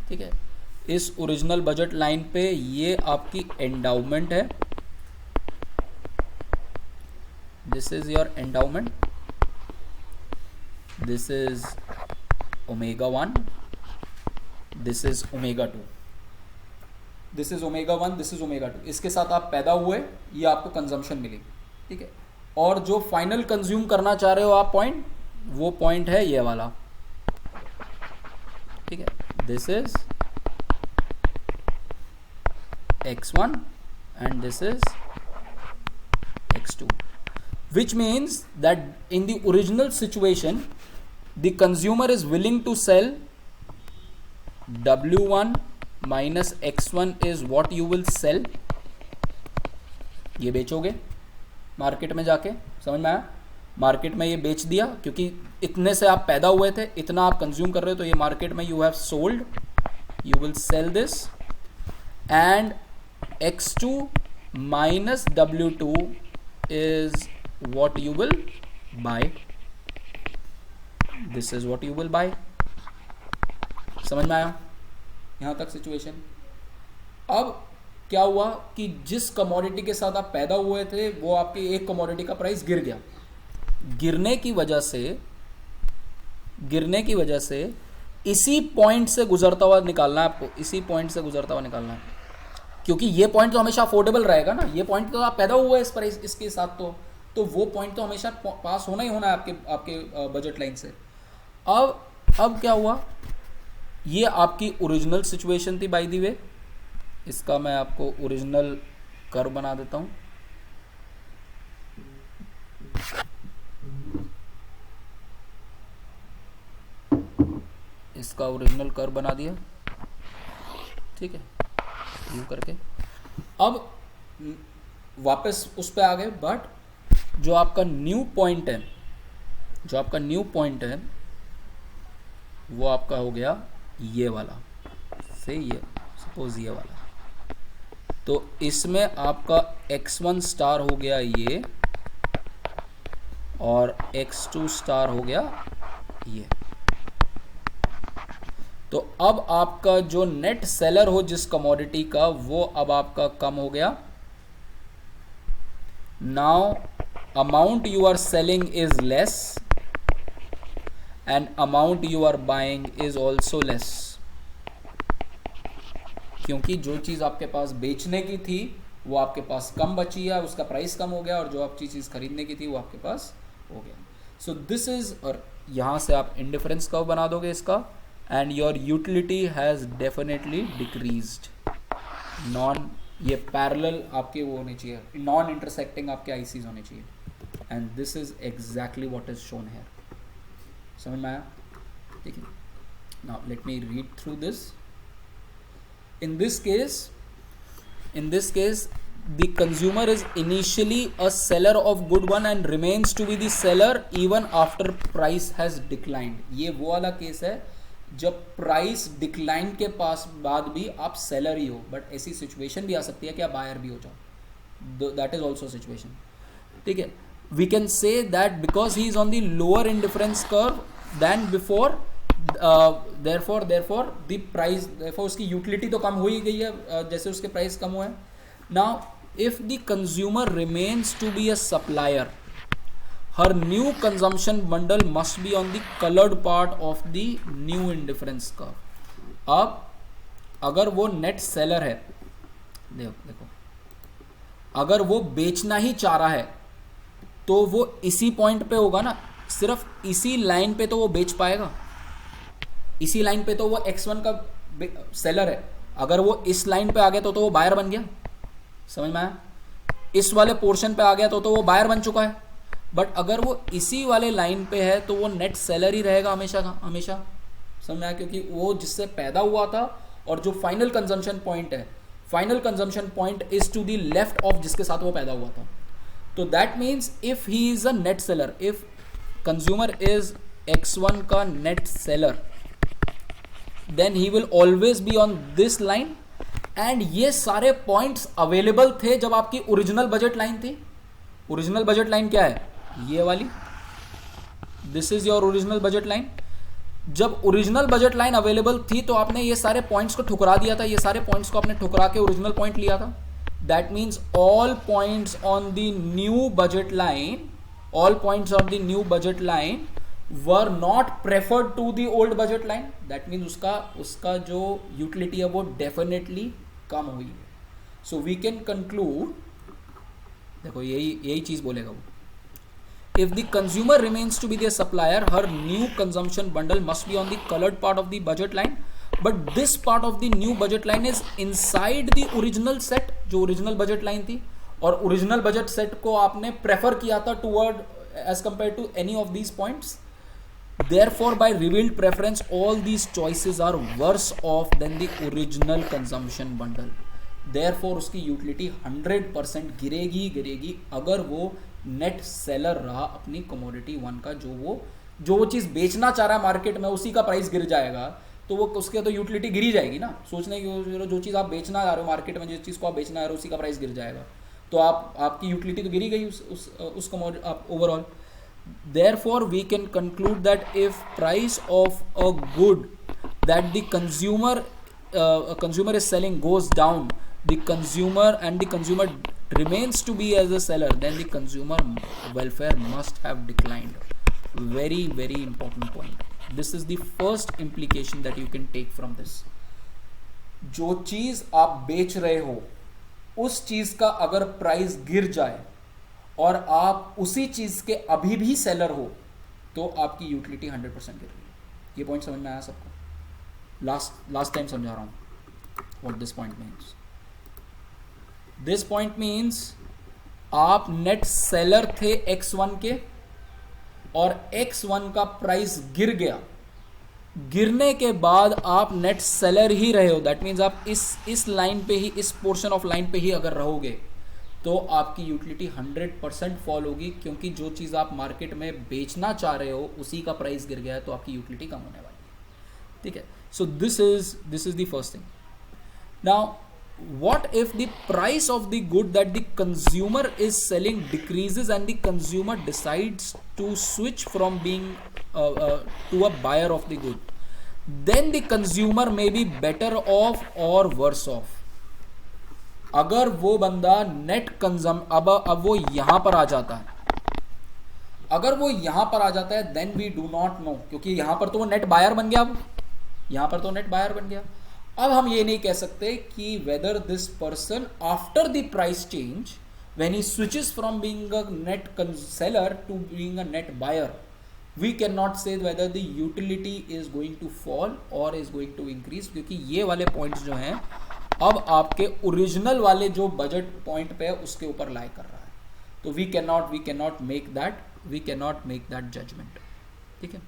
ठीक है। इस ओरिजिनल बजट लाइन पे ये आपकी एंडाउमेंट है, this is your endowment, this is omega 1, this is omega 2, this is omega 1, this is omega 2। इसके साथ आप पैदा हुए, ये आपको कंजम्पशन मिली, ठीक है। और जो फाइनल कंज्यूम करना चाह रहे हो आप पॉइंट, वो पॉइंट है ये वाला, ठीक है। This is x1 and this is x2, which means that in the original situation the consumer is willing to sell w1 minus x1 is what you will sell, ये बेचोगे मार्केट में जाके। समझ में आया? मार्केट में ये बेच दिया, क्योंकि इतने से आप पैदा हुए थे, इतना आप कंज्यूम कर रहे हो, तो ये मार्केट में you have sold, you will sell this, and x2 minus w2 is what you will buy, this is what you will buy। समझ में आया यहाँ तक सिचुएशन? अब क्या हुआ कि जिस कमोडिटी के साथ आप पैदा हुए थे वो आपकी एक कमोडिटी का प्राइस गिर गया। गिरने की वजह से इसी पॉइंट से गुजरता हुआ निकालना है आपको, इसी पॉइंट से गुजरता हुआ निकालना है, क्योंकि ये पॉइंट तो हमेशा अफोर्डेबल रहेगा ना। ये पॉइंट तो आप पैदा हुए इस प्राइस इसके साथ, तो वो पॉइंट तो हमेशा पास होना ही होना है आपके बजट लाइन से। अब क्या हुआ, ये आपकी ओरिजिनल सिचुएशन थी बाय द वे। इसका मैं आपको ओरिजिनल कर्व बना देता हूं। इसका ओरिजिनल कर्व बना दिया, ठीक है, यू करके। अब वापस उस पे आ गए, बट जो आपका न्यू पॉइंट है, वो आपका हो गया ये वाला, से ये सपोज ये वाला। तो इसमें आपका x1 स्टार हो गया ये, और x2 स्टार हो गया ये। तो अब आपका जो नेट सेलर हो जिस कमोडिटी का, वो अब आपका कम हो गया, now amount you are selling is less and amount you are buying is also less, क्योंकि जो चीज़ आपके पास बेचने की थी वो आपके पास कम बची है, उसका प्राइस कम हो गया, और जो आपकी चीज़ खरीदने की थी वो आपके पास हो गया. सो दिस इज़, और यहाँ से आप इंडिफरेंस कर्व बना दोगे इसका, and your utility has definitely decreased. Non, ये पैरेलल आपके वो होने चाहिए, नॉन इंटरसेक्टिंग आपके आईसीज होने चाहिए, and this is exactly what is shown here. समझ में आया? ठीक है. Now let me read through this. In this case the consumer is initially a seller of good one and remains to be the seller even after price has declined. ये वो वाला case है जब प्राइस डिक्लाइन के पास बाद भी आप seller ही हो, बट ऐसी सिचुएशन भी आ सकती है कि आप बायर भी हो जाओ. That is also situation. ठीक है. We can say that because he is on the lower indifference curve than before, therefore the price, therefore उसकी यूटिलिटी तो कम हो ही गई है जैसे उसके प्राइस कम हुए हैं. Now if the consumer remains to be a supplier, her new consumption bundle must be on the colored part of the new indifference curve. अब अगर वो नेट सेलर है, देखो अगर वो बेचना ही चाह रहा है तो वो इसी पॉइंट पे होगा ना, सिर्फ इसी लाइन पे तो वो बेच पाएगा, इसी लाइन पे तो वो X1 का सेलर है. अगर वो इस लाइन पे आ गया तो वो बायर बन गया. समझ में आया? इस वाले पोर्शन पे आ गया तो वो बायर बन चुका है. बट अगर वो इसी वाले लाइन पे है तो वो नेट सेलर ही रहेगा हमेशा का हमेशा. समझ में आया? क्योंकि वो जिससे पैदा हुआ था और जो फाइनल कंजम्पशन पॉइंट है, final consumption point is to the left of जिसके साथ वो पैदा हुआ था. तो that means if he is a net seller, if consumer is X1 का net seller, then he will always be on this line. And ये सारे पॉइंट्स अवेलेबल थे जब आपकी ओरिजिनल बजट लाइन थी. ओरिजिनल बजट लाइन क्या है? ये वाली. This is your original budget line. जब ओरिजिनल बजट लाइन अवेलेबल थी तो आपने ये सारे पॉइंट्स को ठुकरा दिया था, ये सारे पॉइंट्स को आपने ठुकरा के ओरिजिनल पॉइंट लिया था. That means all points on the new budget line, all points on the new budget line were not preferred to the old budget line. That means उसका जो utility है वो definitely कम हुई है. So we can conclude, देखो यही चीज बोलेगा वो. If the consumer remains to be the supplier, her new consumption bundle must be on the colored part of the budget line. But this part of the new budget line is inside the original set, जो original budget line थी, और original budget set को आपने prefer किया था toward as compared to any of these points. Therefore, by revealed preference, all these choices are worse off than the original consumption bundle. Therefore, उसकी utility 100% गिरेगी अगर वो नेट सेलर रहा अपनी commodity 1 का. जो वो चीज़ बेचना चाह रहा है मार्केट में उसी का प्राइस गिर जाएगा तो वो उसके तो यूटिलिटी गिरी जाएगी ना. सोचने की जो चीज़ आप बेचना चाह रहे हो मार्केट में, जिस चीज़ को आप बेचना चाह रहे हो उसी का प्राइस गिर जाएगा तो आपकी यूटिलिटी तो गिरी गई उस commodity overall. Therefore, we can conclude that if price of a good that the consumer is selling goes down, the consumer remains to be as a seller, then the consumer welfare must have declined. Very, very important point. This is the first implication that you can take from this. जो चीज आप बेच रहे हो उस चीज का अगर प्राइस गिर जाए और आप उसी चीज के अभी भी सेलर हो तो आपकी यूटिलिटी 100% गिर रही है. ये पॉइंट समझ में आया सबको? लास्ट टाइम समझा रहा हूं what this point means. This point means आप नेट सेलर थे X1 के और X1 का प्राइस गिर गया. गिरने के बाद आप नेट सेलर ही रहे हो. दैट मीन्स आप इस लाइन पे ही, इस पोर्शन ऑफ लाइन पे ही अगर रहोगे तो आपकी यूटिलिटी 100% फॉल होगी, क्योंकि जो चीज़ आप मार्केट में बेचना चाह रहे हो उसी का प्राइस गिर गया है तो आपकी यूटिलिटी कम होने वाली है. ठीक है. So this is the first thing. Now what if the price of the good that the consumer is selling decreases and the consumer decides to switch from being to a buyer of the good? Then the consumer may be better off or worse off. अगर वो बंदा net कंजम अब वो यहां पर आ जाता है, अगर वो यहां पर आ जाता है then we do not know, क्योंकि यहां पर तो वो नेट बायर बन गया, अब यहां पर तो नेट बायर बन गया। अब हम ये नहीं कह सकते कि whether this person after the price change when he switches from being a net seller to being a net buyer, we can not say whether the utility is going to fall और is going to increase, क्योंकि ये वाले points जो हैं अब आपके original वाले जो बजट पॉइंट पे है उसके ऊपर लाई कर रहा है। तो we can not make that judgement. ठीक है,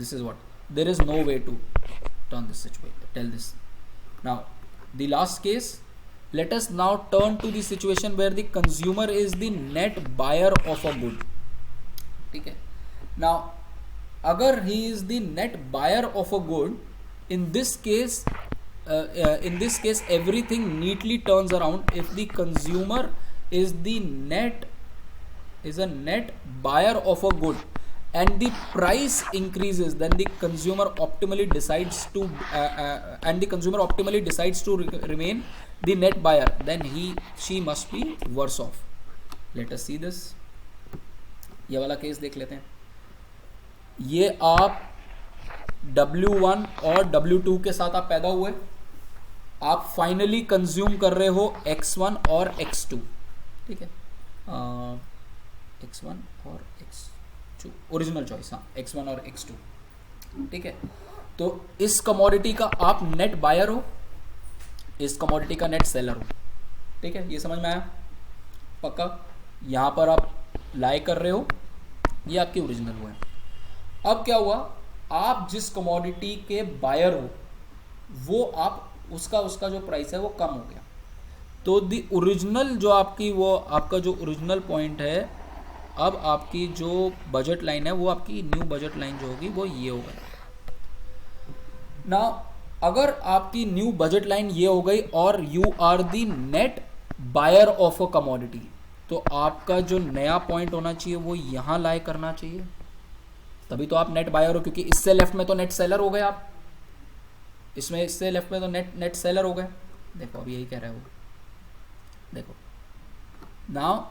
this is what, there is no way to turn this situation, tell this. Now the last case, let us now turn to the situation where the consumer is the net buyer of a good. ठीक है, now अगर he is the net buyer of a good, in this case everything neatly turns around. If the consumer is a net buyer of a good and the price increases, then the consumer optimally decides to remain the net buyer, then she must be worse off. Let us see this. ये वाला case देख लेते हैं। ये आप W1 और W2 के साथ आप पैदा हुए, आप फाइनली कंज्यूम कर रहे हो X1 और X2। ठीक है, X1 और X2 ओरिजिनल चॉइस, हाँ X1 और X2। ठीक है, तो इस कमोडिटी का आप नेट बायर हो, इस कमोडिटी का नेट सेलर हो। ठीक है, ये समझ में आया पक्का? यहां पर आप लाई कर रहे हो, ये आपकी ओरिजिनल हुआ है। अब क्या हुआ, आप जिस कमोडिटी के बायर हो वो आप उसका जो प्राइस है वो कम हो गया, तो दी ओरिजिनल जो आपकी वो आपका जो ओरिजिनल पॉइंट है, अब आपकी जो बजट लाइन है वो आपकी न्यू बजट लाइन जो होगी वो ये होगा ना। अगर आपकी न्यू बजट लाइन ये हो गई और you are the net buyer of a commodity, तो आपका जो नया पॉइंट होना चाहिए वो यहाँ लाई करना चाहिए, तभी तो आप नेट बायर हो, क्योंकि इससे लेफ्ट में तो नेट सेलर हो गए आप, इसमें इससे लेफ्ट में तो नेट सेलर हो गए। देखो अब यही कह रहे हो, देखो now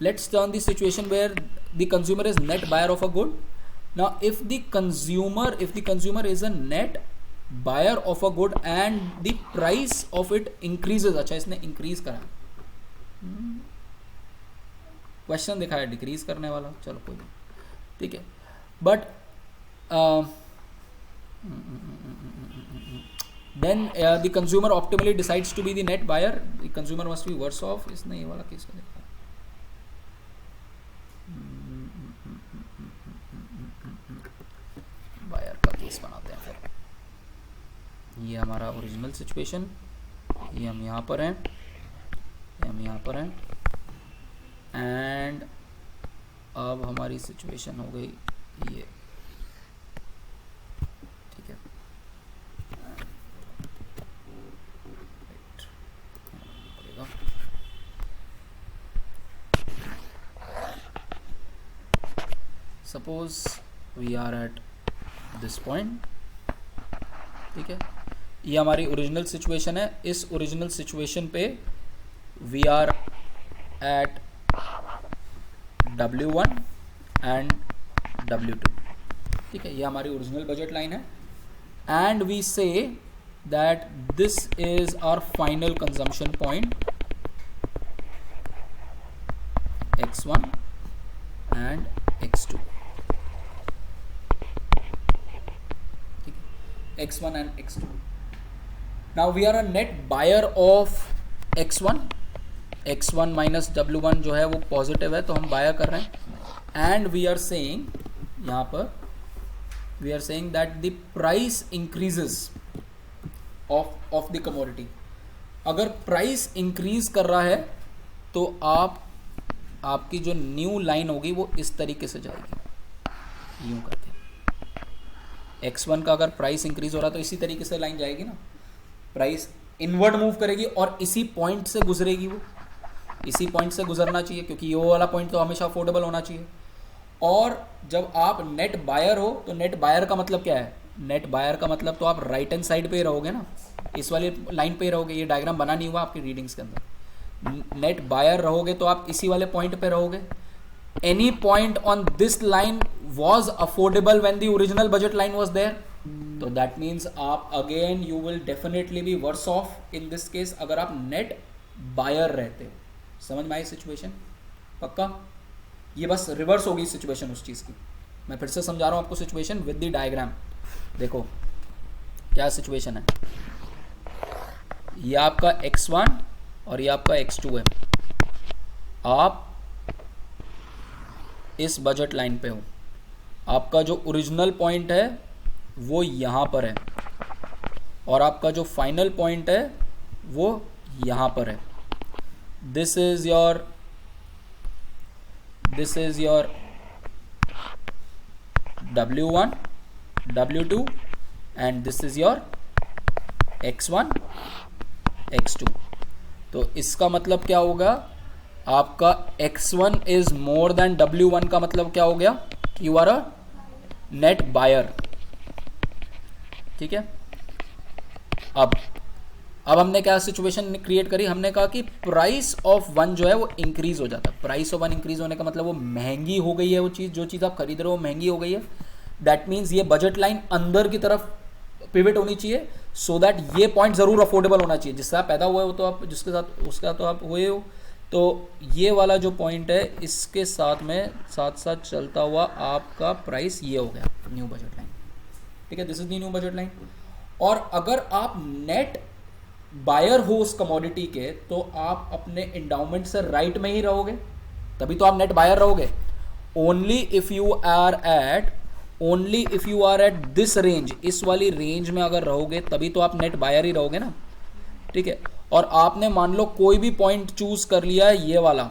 let's turn the situation where the consumer is net buyer of a good. Now if the consumer is a net buyer of a good and the price of it increases, अच्छा इसने increase करा, question दिखाया decrease करने वाला, चलो कोई नहीं, ठीक है, but then the consumer optimally decides to be the net buyer, the consumer must be worse off। इसने ये वाला केस को देखा, बायर का केस बनाते हैं फिर। ये हमारा ओरिजिनल सिचुएशन, ये हम यहाँ पर हैं, ये हम यहाँ पर हैं, एंड अब हमारी सिचुएशन हो गई ये। ठीक है, suppose we are at this point. ठीक है, ये हमारी ओरिजिनल सिचुएशन है, इस ओरिजिनल सिचुएशन पे we are at W1 and W2। ठीक है, ये हमारी ओरिजिनल बजट लाइन है, and we say that this is our final consumption point X1 and X2। X1 and X2. Now we are a net buyer of X1 minus W1 जो है वो positive है, तो हम बायर कर रहे हैं, एंड वी आर सेइंग यहाँ पर we are saying that the price increases of the commodity. अगर प्राइस इंक्रीज कर रहा है तो आपकी जो न्यू लाइन होगी वो इस तरीके से जाएगी, यूं करके। X1 का अगर प्राइस इंक्रीज हो रहा है तो इसी तरीके से लाइन जाएगी ना, प्राइस इनवर्ड मूव करेगी और इसी पॉइंट से गुजरेगी, वो इसी पॉइंट से गुजरना चाहिए, क्योंकि ये वाला पॉइंट तो हमेशा अफोर्डेबल होना चाहिए। और जब आप नेट बायर हो तो नेट बायर का मतलब क्या है, नेट बायर का मतलब तो आप राइट हैंड साइड पे रहोगे ना, इस वाली लाइन पे रहोगे, ये डायग्राम बना नहीं हुआ आपकी रीडिंग्स के अंदर। नेट बायर रहोगे तो आप इसी वाले पॉइंट पे रहोगे। Any point on this line was affordable when the original budget line was there, तो दैट मीन्स आप again you will definitely be worse off in this case अगर आप नेट बायर रहते हो। समझ में आई सिचुएशन? पक्का? ये बस रिवर्स होगी सिचुएशन उस चीज़ की। मैं फिर से समझा रहा हूँ आपको सिचुएशन विद द डायग्राम। देखो क्या सिचुएशन है, ये आपका x1 और ये आपका x2 है। आप इस बजट लाइन पे हो, आपका जो ओरिजिनल पॉइंट है वो यहाँ पर है और आपका जो फाइनल पॉइंट है वो यहाँ पर है। This is your W1, W2 and this is your X1, X2। तो इसका मतलब क्या होगा, आपका X1 is more than W1 का मतलब क्या हो गया, you are a net buyer. ठीक है, अब हमने क्या सिचुएशन क्रिएट करी, हमने कहा कि प्राइस ऑफ वन जो है वो इंक्रीज हो जाता है। प्राइस ऑफ वन इंक्रीज होने का मतलब वो महंगी हो गई है, वो चीज़ जो चीज़ आप खरीद रहे हो वो महंगी हो गई है। दैट मीन्स ये बजट लाइन अंदर की तरफ पिवट होनी चाहिए सो दैट ये पॉइंट ज़रूर अफोर्डेबल होना चाहिए, जिससे आप पैदा हुए हो तो आप जिसके साथ उसका तो आप हुए हो, तो ये वाला जो पॉइंट है इसके साथ में साथ साथ चलता हुआ आपका प्राइस ये हो गया न्यू बजट लाइन। ठीक है, this is the new budget line. और अगर आप नेट बायर हो उस कमोडिटी के तो आप अपने इंडाउमेंट से राइट में ही रहोगे, तभी तो आप नेट बायर रहोगे। Only if you are at this range, इस वाली रेंज में अगर रहोगे तभी तो आप नेट बायर ही रहोगे ना। ठीक है, और आपने मान लो कोई भी पॉइंट चूज कर लिया ये वाला,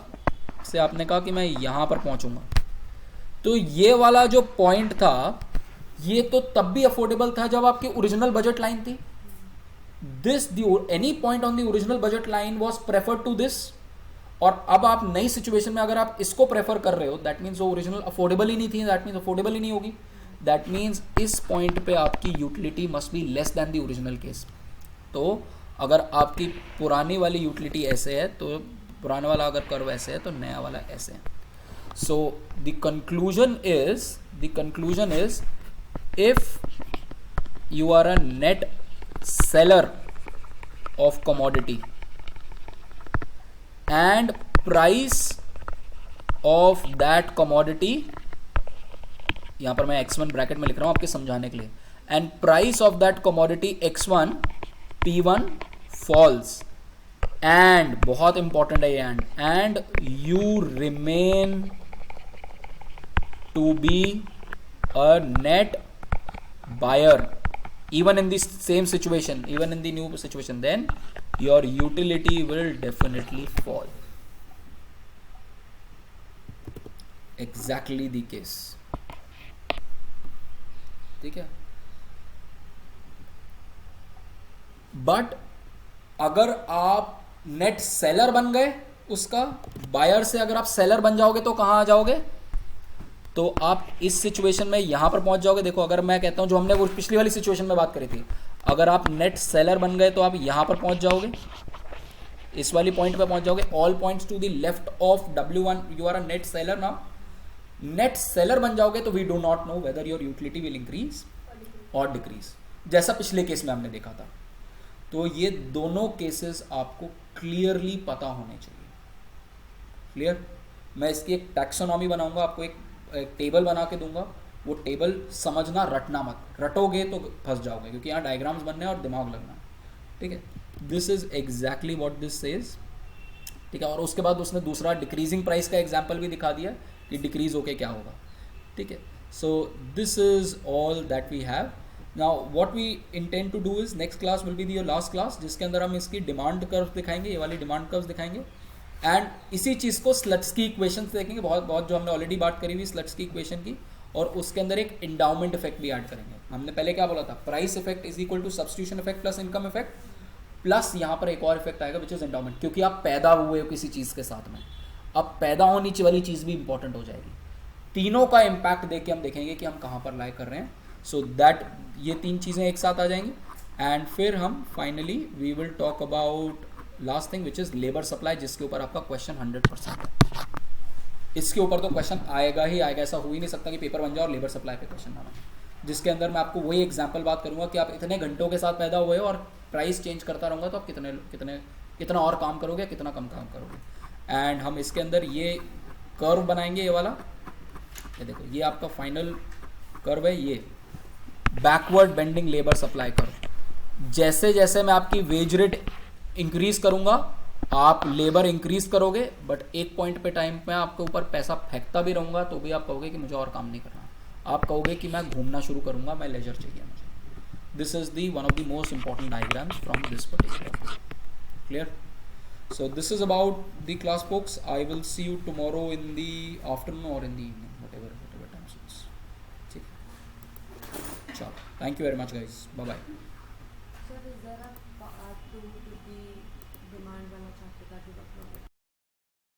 से आपने कहा कि मैं यहां पर पहुंचूंगा, तो ये वाला जो पॉइंट था ये तो तब भी अफोर्डेबल था जब आपकी ओरिजिनल बजट लाइन थी। Any point on the original budget line was preferred to this. और अब आप नई सिचुएशन में अगर आप इसको प्रेफर कर रहे हो, दैट मीन्स वो ओरिजिनल अफोर्डेबल ही नहीं थी, दैट मीन्स अफोर्डेबल ही नहीं होगी। दैट मीन्स इस पॉइंट पे आपकी utility must be less than the original case. तो अगर आपकी पुरानी वाली यूटिलिटी ऐसे है तो पुराना वाला अगर कर्व ऐसे है तो नया वाला ऐसे है। So the conclusion is if you are a net seller of commodity and price of that commodity, यहां पर मैं x1 ब्रैकेट में लिख रहा हूं आपके समझाने के लिए, and price of that commodity x1 p1 falls and बहुत इंपॉर्टेंट है ये and you remain to be a net buyer even in the same situation, even in the new situation, then your utility will definitely fall. Exactly the case. ठीक है, but अगर आप net seller बन गए उसका, buyer से अगर आप सेलर बन जाओगे तो कहां आ जाओगे, तो आप इस सिचुएशन में यहां पर पहुंच जाओगे। देखो अगर मैं कहता हूं जो हमने वो पिछली वाली सिचुएशन में बात करी थी, अगर आप नेट सेलर बन गए तो आप यहां पर पहुंच जाओगे, इस वाली पॉइंट पे पहुंच जाओगे। All points to the left of W1 you are a net seller. Now net seller बन जाओगे तो we do not know whether your utility will increase और डिक्रीज, जैसा पिछले केस में हमने देखा था। तो ये दोनों केसेस आपको क्लियरली पता होने चाहिए। क्लियर? मैं इसकी एक टैक्सोनॉमी बनाऊंगा, आपको एक टेबल बना के दूंगा, वो टेबल समझना, रटना मत, रटोगे तो फंस जाओगे क्योंकि यहाँ डायग्राम्स बनने और दिमाग लगना। ठीक है, this is exactly what this says. ठीक है, और उसके बाद उसने दूसरा डिक्रीजिंग प्राइस का एग्जाम्पल भी दिखा दिया कि डिक्रीज होके क्या होगा। ठीक है, so this is all that we have. Now what we intend to do is next class will be your last class, जिसके अंदर हम इसकी डिमांड कर्व दिखाएंगे, ये वाली डिमांड कर्व दिखाएंगे, एंड इसी चीज़ को स्लट्सकी इक्वेशन देखेंगे, बहुत जो हमने ऑलरेडी बात करी हुई स्लट्सकी इक्वेशन की, और उसके अंदर एक इंडाउमेंट इफेक्ट भी ऐड करेंगे। हमने पहले क्या बोला था, price effect is equal to substitution effect plus income effect, plus यहाँ पर एक और इफेक्ट आएगा विच इज एंडाउमेंट, क्योंकि आप पैदा हुए हो किसी चीज़ के साथ में, अब पैदा होने वाली चीज़ भी इंपॉर्टेंट हो जाएगी। तीनों का इम्पैक्ट देख के हम देखेंगे कि हम कहाँ पर लाई कर रहे हैं. सो दैट ये 3 चीज़ें एक साथ आ जाएंगी. एंड फिर हम finally we will talk about last thing which is labour supply, जिसके ऊपर आपका क्वेश्चन 100% है. इसके ऊपर तो क्वेश्चन आएगा ही आएगा, ऐसा हो ही नहीं सकता कि पेपर बन जाए और लेबर सप्लाई पे क्वेश्चन ना बने. जिसके अंदर मैं आपको वही एग्जांपल बात करूंगा कि आप इतने घंटों के साथ पैदा हुए हो और प्राइस चेंज करता रहूँगा तो आप कितना और काम करोगे, कितना कम काम करोगे. एंड हम इसके अंदर ये कर्व बनाएंगे, ये वाला, ये देखो, ये आपका फाइनल कर्व है, ये backward bending labour supply curve. जैसे जैसे मैं आपकी वेज रेट इंक्रीज करूंगा आप लेबर इंक्रीज करोगे, बट एक पॉइंट पे टाइम में आपके ऊपर पैसा फेंकता भी रहूंगा तो भी आप कहोगे कि मुझे और काम नहीं करना. आप कहोगे कि मैं घूमना शुरू करूंगा, मैं लेजर चाहिए मुझे. This is the one of the most important diagrams from this particular. Clear? So this is about the class folks. I will see you tomorrow in the afternoon or in the evening, whatever time suits. ठीक. Ciao. Thank you very much, guys. Bye bye. Sir, is there a part 2 to the demand wala chapter that you got